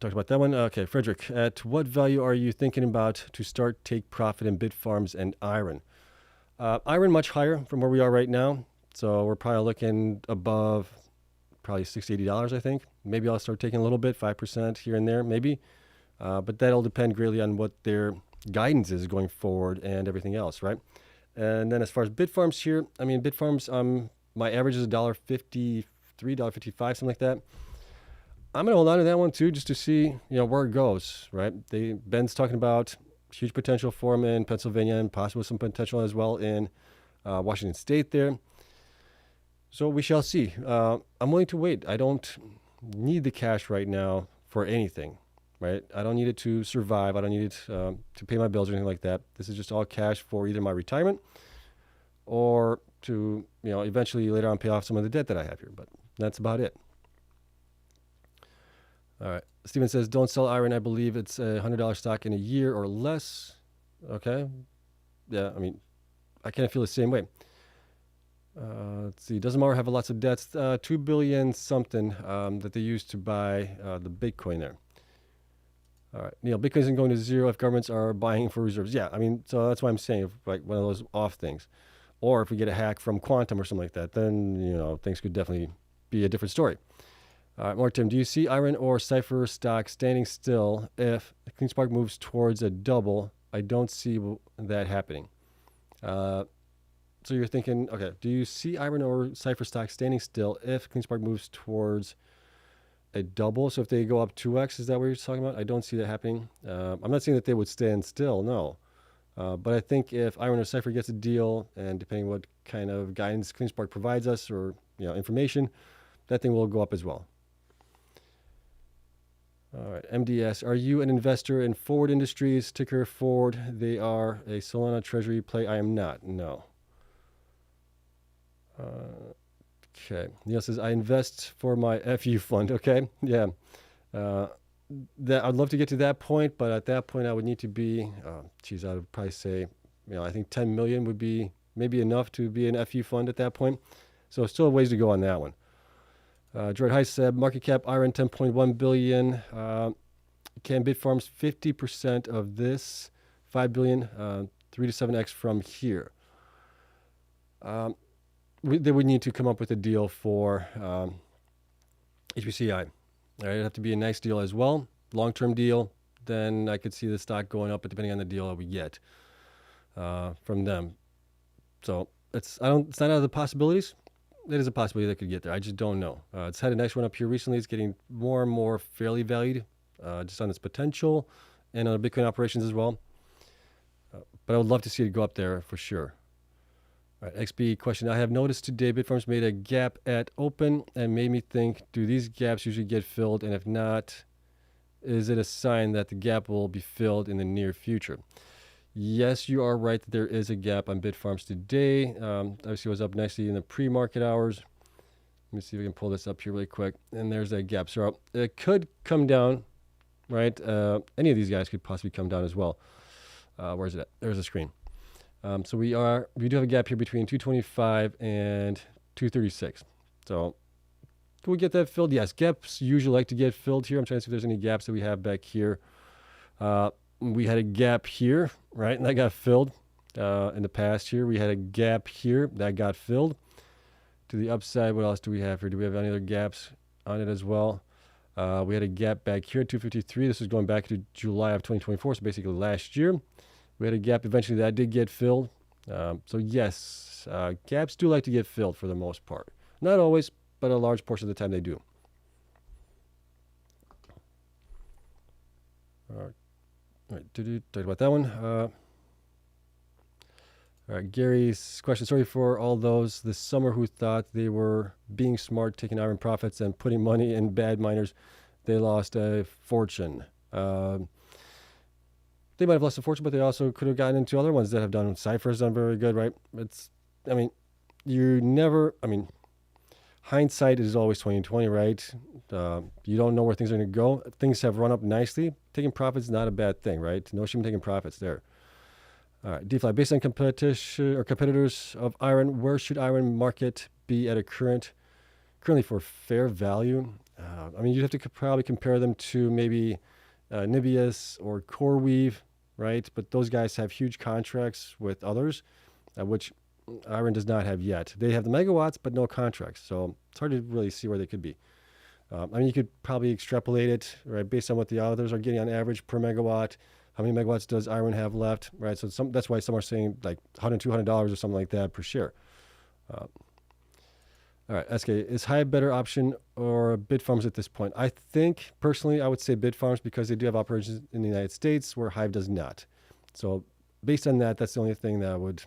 Talked about that one. Okay, Frederick, at what value are you thinking about to start take profit in Bitfarms and IREN? IREN much higher from where we are right now. So we're probably looking above probably $60, $80, I think. Maybe I'll start taking a little bit, 5% here and there, maybe. But that'll depend greatly on what their guidance is going forward and everything else, right? And then as far as Bitfarms here, I mean, Bitfarms, my average is $1.53, $1.55, something like that. I'm going to hold on to that one too, just to see, where it goes, right? Ben's talking about huge potential for them in Pennsylvania and possibly some potential as well in Washington State there. So we shall see. I'm willing to wait. I don't need the cash right now for anything, right? I don't need it to survive. I don't need it to pay my bills or anything like that. This is just all cash for either my retirement or to, eventually later on pay off some of the debt that I have here. But that's about it. All right. Steven says, don't sell IREN. I believe it's a $100 stock in a year or less. Okay. Yeah, I mean, I kind of feel the same way. Let's see. Doesn't Mara have lots of debts? $2 billion something that they used to buy the Bitcoin there. All right. Neil, Bitcoin isn't going to zero if governments are buying for reserves. Yeah, I mean, so that's why I'm saying, like one of those off things. Or if we get a hack from Quantum or something like that, then, things could definitely be a different story. All right, Martin, do you see IREN or Cypher stock standing still if Cleanspark moves towards a double? I don't see that happening. So you're thinking, okay, do you see IREN or Cypher stock standing still if Cleanspark moves towards a double? So if they go up 2x, is that what you're talking about? I don't see that happening. I'm not saying that they would stand still, no. But I think if IREN or Cypher gets a deal, and depending what kind of guidance Cleanspark provides us or information, that thing will go up as well. All right, MDS, are you an investor in Forward Industries, ticker Forward? They are a Solana treasury play. I am not, no. Okay. Neil says, I invest for my FU fund. Okay. Yeah. That I'd love to get to that point, but at that point I would need to be, I would probably say, I think 10 million would be maybe enough to be an FU fund at that point. So still a ways to go on that one. Gerard Heiss said, market cap IREN 10.1 billion. Can Bitfarms 50% of this 5 billion, 3 to 7x from here? They would need to come up with a deal for HBCI. It'd have to be a nice deal as well, long-term deal. Then I could see the stock going up, but depending on the deal that we get from them. So it's not out of the possibilities. It is a possibility that could get there. I just don't know. It's had a nice run up here recently. It's getting more and more fairly valued, just on its potential and on the Bitcoin operations as well. But I would love to see it go up there for sure. All right, XB question. I have noticed today Bitfarms made a gap at open and made me think, do these gaps usually get filled? And if not, is it a sign that the gap will be filled in the near future? Yes, you are right that there is a gap on Bitfarms today. Obviously, it was up nicely in the pre-market hours. Let me see if we can pull this up here really quick. And there's that gap. So it could come down, right? Any of these guys could possibly come down as well. Where's it at? There's a screen. So we do have a gap here between 225 and 236. So can we get that filled? Yes, gaps usually like to get filled here. I'm trying to see if there's any gaps that we have back here. We had a gap here, right? And that got filled in the past here. We had a gap here that got filled. To the upside, what else do we have here? Do we have any other gaps on it as well? We had a gap back here, 253. This is going back to July of 2024, so basically last year. We had a gap eventually that did get filled. So yes, gaps do like to get filled for the most part. Not always, but a large portion of the time they do. All right, talked about that one. All right, Gary's question. Sorry for all those this summer who thought they were being smart, taking IREN profits and putting money in bad miners. They lost a fortune. They might have lost a fortune, but they also could have gotten into other ones that have done. Cypher's done very good, right? Hindsight is always 20/20, right? You don't know where things are going to go. Things have run up nicely. Taking profits is not a bad thing, right? No shame in taking profits there. All right, DeFi. Based on competition or competitors of IREN, where should IREN market be at currently for fair value? You'd have to probably compare them to maybe Nibius or CoreWeave, right? But those guys have huge contracts with others, which IREN does not have yet. They have the megawatts, but no contracts. So it's hard to really see where they could be. You could probably extrapolate it, right, based on what the others are getting on average per megawatt. How many megawatts does IREN have left, right? So that's why some are saying like $100, $200 or something like that per share. All right, SK, is Hive a better option or Bitfarms at this point? I think, personally, I would say Bitfarms because they do have operations in the United States where Hive does not. So based on that, that's the only thing that would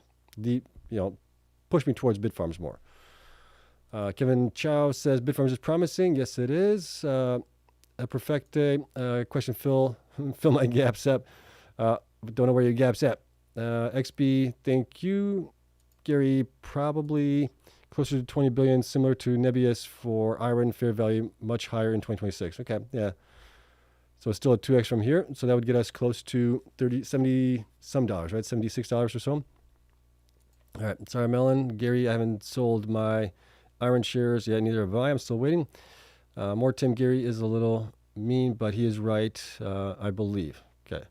push me towards Bitfarms more. Kevin Chow says, Bitfarms is promising. Yes, it is. A perfecte question, fill my gaps up. Don't know where your gaps at. XB, thank you. Gary, probably closer to 20 billion, similar to Nebius for IREN fair value, much higher in 2026. Okay, yeah. So it's still a 2x from here. So that would get us close to 70 some dollars, right? $76 or so. All right, sorry, Melon. Gary, I haven't sold my IREN shares yet. Neither have I. I'm still waiting. More Tim, Gary is a little mean, but he is right, I believe. Okay.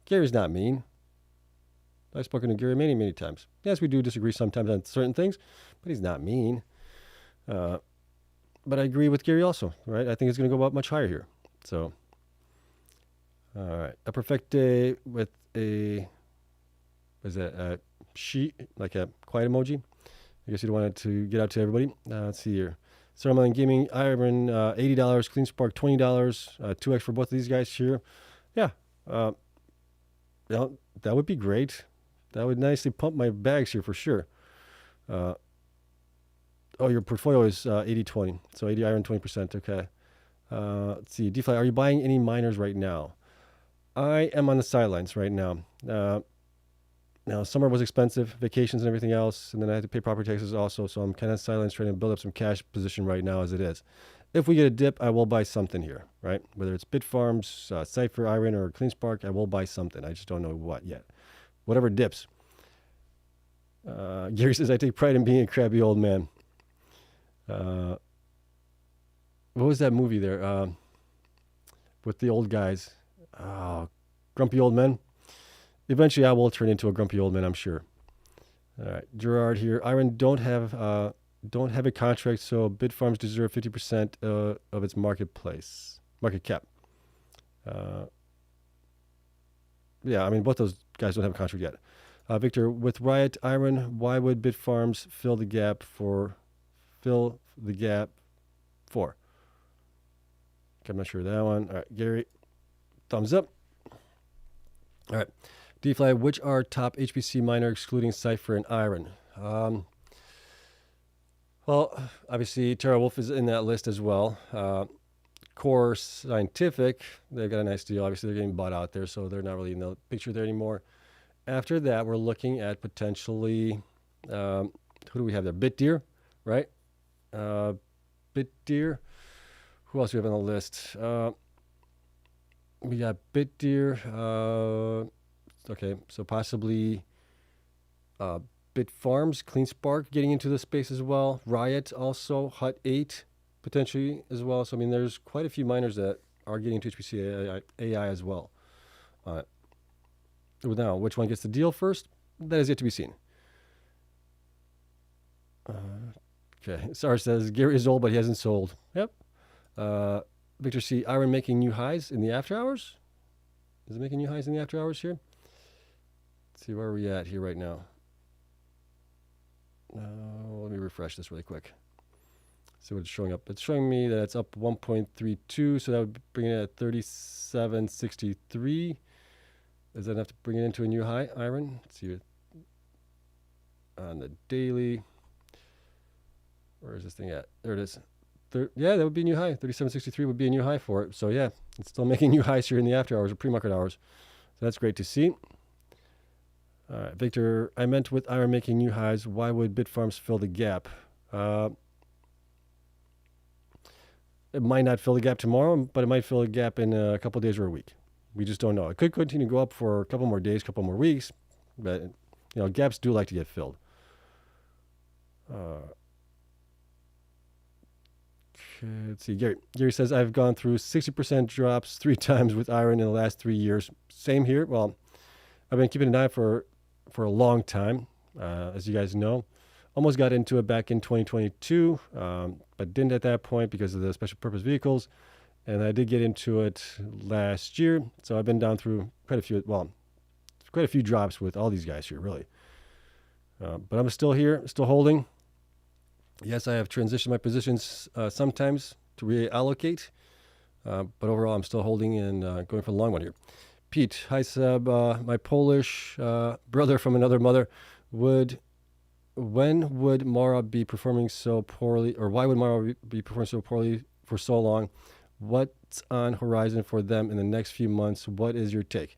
Gary's not mean. I've spoken to Gary many, many times. Yes, we do disagree sometimes on certain things, but he's not mean. But I agree with Gary also, right? I think it's going to go up much higher here. So, all right. A perfecte with a sheet, like a quiet emoji. I guess you don't want it to get out to everybody. Let's see here. Ceremony Gaming, IREN, $80, Cleanspark, $20, 2x for both of these guys here. Yeah. That would be great. That would nicely pump my bags here for sure. Your portfolio is 80-20. So 80 IREN, 20%. Okay. Let's see. DeFi, are you buying any miners right now? I am on the sidelines right now. Now, summer was expensive, vacations and everything else, and then I had to pay property taxes also, so I'm kind of silent trying to build up some cash position right now as it is. If we get a dip, I will buy something here, right? Whether it's Bitfarms, Cypher, IREN, or Cleanspark, I will buy something. I just don't know what yet. Whatever dips. Gary says, I take pride in being a crabby old man. What was that movie there with the old guys? Grumpy Old Men. Eventually, I will turn into a grumpy old man, I'm sure. All right, Gerard here. IREN don't have a contract, so Bitfarms deserve 50% of its market cap. Yeah, I mean, both those guys don't have a contract yet. Victor, with Riot, IREN, why would Bitfarms fill the gap for? Okay, I'm not sure of that one. All right, Gary, thumbs up. All right, DeFi, which are top HPC miner excluding Cypher and IREN? Well, obviously, TeraWolf is in that list as well. CORZ Scientific, they've got a nice deal. Obviously, they're getting bought out there, so they're not really in the picture there anymore. After that, we're looking at potentially, who do we have there? BitDeer, right? BitDeer. Who else do we have on the list? We got BitDeer. Okay, so possibly Bitfarms, Cleanspark getting into the space as well. Riot also, Hut 8 potentially as well. So, I mean, there's quite a few miners that are getting into HPC AI as well. Now, which one gets the deal first? That is yet to be seen. Okay, Sar says, Gary is old, but he hasn't sold. Yep. Victor C, IREN making new highs in the after hours? Is it making new highs in the after hours here? Let's see, where are we at here right now? Let me refresh this really quick. See what it's showing up. It's showing me that it's up 1.32, so that would bring it at 37.63. Is that enough to bring it into a new high, IREN? Let's see it on the daily. Where is this thing at? There it is. Yeah, that would be a new high. 37.63 would be a new high for it. So yeah, it's still making new highs here in the after hours or pre-market hours. So that's great to see. All right, Victor, I meant with IREN making new highs, why would Bitfarms fill the gap? It might not fill the gap tomorrow, but it might fill a gap in a couple of days or a week. We just don't know. It could continue to go up for a couple more days, couple more weeks, but you know, gaps do like to get filled. Okay, let's see. Gary says, I've gone through 60% drops 3 times with IREN in the last 3 years. Same here. Well, I've been keeping an eye for a long time, as you guys know. Almost got into it back in 2022, but didn't at that point because of the special purpose vehicles. And I did get into it last year. So I've been down through quite a few drops with all these guys here, really. But I'm still here, still holding. Yes, I have transitioned my positions sometimes to reallocate. But overall, I'm still holding and going for the long one here. Pete, hi Seb, my Polish brother from another mother. When would Mara be performing so poorly, or why would Mara be performing so poorly for so long? What's on horizon for them in the next few months? What is your take?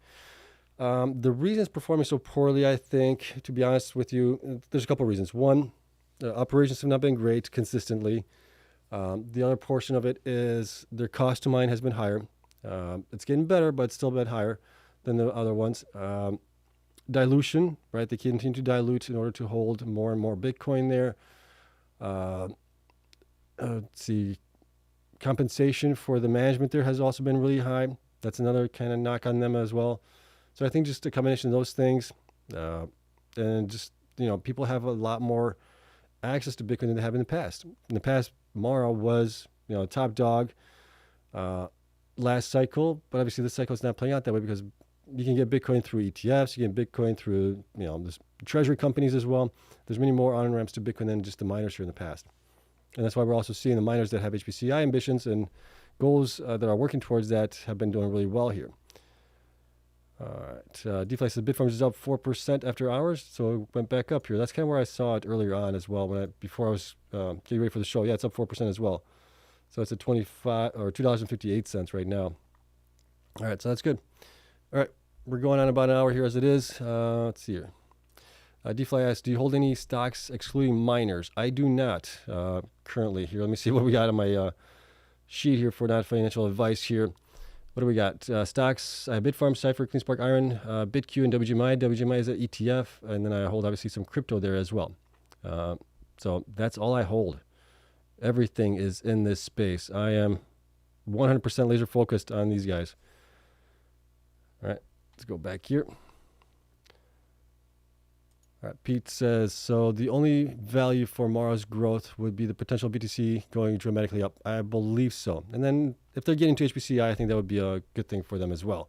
The reason it's performing so poorly, I think, to be honest with you, there's a couple of reasons. One, operations have not been great consistently. The other portion of it is their cost to mine has been higher. It's getting better, but it's still a bit higher than the other ones. Dilution, right? They continue to dilute in order to hold more and more Bitcoin there. Let's see. Compensation for the management there has also been really high. That's another kind of knock on them as well. So I think just a combination of those things, and just, you know, people have a lot more access to Bitcoin than they have in the past. In the past, Mara was, you know, top dog last cycle, but obviously this cycle is not playing out that way because you can get Bitcoin through ETFs, you get Bitcoin through, you know, this treasury companies as well. There's many more on-ramps to Bitcoin than just the miners here in the past. And that's why we're also seeing the miners that have HPCI ambitions and goals that are working towards that have been doing really well here. All right. DeFi says Bitfarms is up 4% after hours, so it went back up here. That's kind of where I saw it earlier on as well before I was getting ready for the show. Yeah, it's up 4% as well. So it's at $2.58 right now. All right, so that's good. All right, we're going on about an hour here as it is. Let's see here. DeFi asks, do you hold any stocks excluding miners? I do not currently. Here, let me see what we got on my sheet here for not financial advice here. What do we got? Stocks, I have Bitfarms, Cypher, Cleanspark, IREN, BitQ, and WGMI. WGMI is an ETF, and then I hold obviously some crypto there as well. So that's all I hold. Everything is in this space. I am 100% laser focused on these guys. All right, let's go back here. All right, Pete says, so the only value for tomorrow's growth would be the potential BTC going dramatically up. I believe so. And then if they're getting to HPCI, I think that would be a good thing for them as well.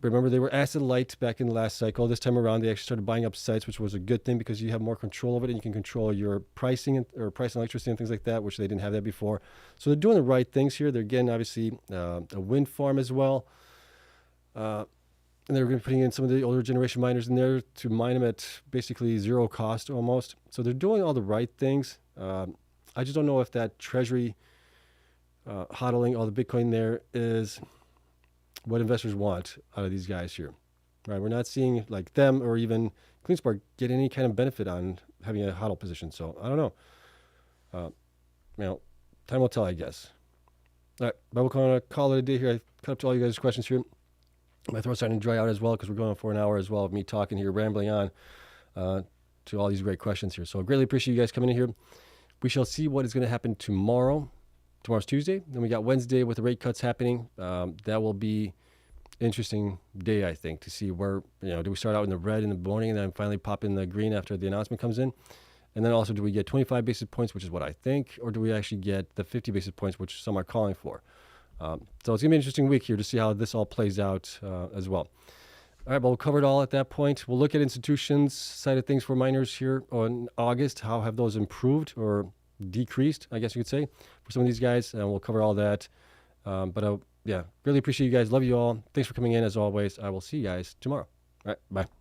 Remember, they were asset light back in the last cycle. This time around, they actually started buying up sites, which was a good thing because you have more control of it and you can control your pricing or pricing electricity and things like that, which they didn't have that before. So they're doing the right things here. They're getting, obviously, a wind farm as well. And they're going to be putting in some of the older generation miners in there to mine them at basically zero cost almost. So they're doing all the right things. I just don't know if that treasury hodling all the Bitcoin there is what investors want out of these guys here. Right? We're not seeing like them or even Cleanspark get any kind of benefit on having a hodl position. So I don't know. Time will tell, I guess. All right, but we're going to call it a day here. I cut up to all you guys' questions here. My throat's starting to dry out as well because we're going on for an hour as well of me talking here, rambling on to all these great questions here. So I greatly appreciate you guys coming in here. We shall see what is going to happen tomorrow. Tomorrow's Tuesday. Then we got Wednesday with the rate cuts happening. That will be an interesting day, I think, to see where, do we start out in the red in the morning and then finally pop in the green after the announcement comes in? And then also, do we get 25 basis points, which is what I think, or do we actually get the 50 basis points, which some are calling for? So it's going to be an interesting week here to see how this all plays out as well. All right, well, we'll cover it all at that point. We'll look at institutions side of things for miners here on August. How have those improved or decreased, I guess you could say, for some of these guys. And we'll cover all that. But yeah, really appreciate you guys. Love you all. Thanks for coming in as always. I will see you guys tomorrow. All right, bye.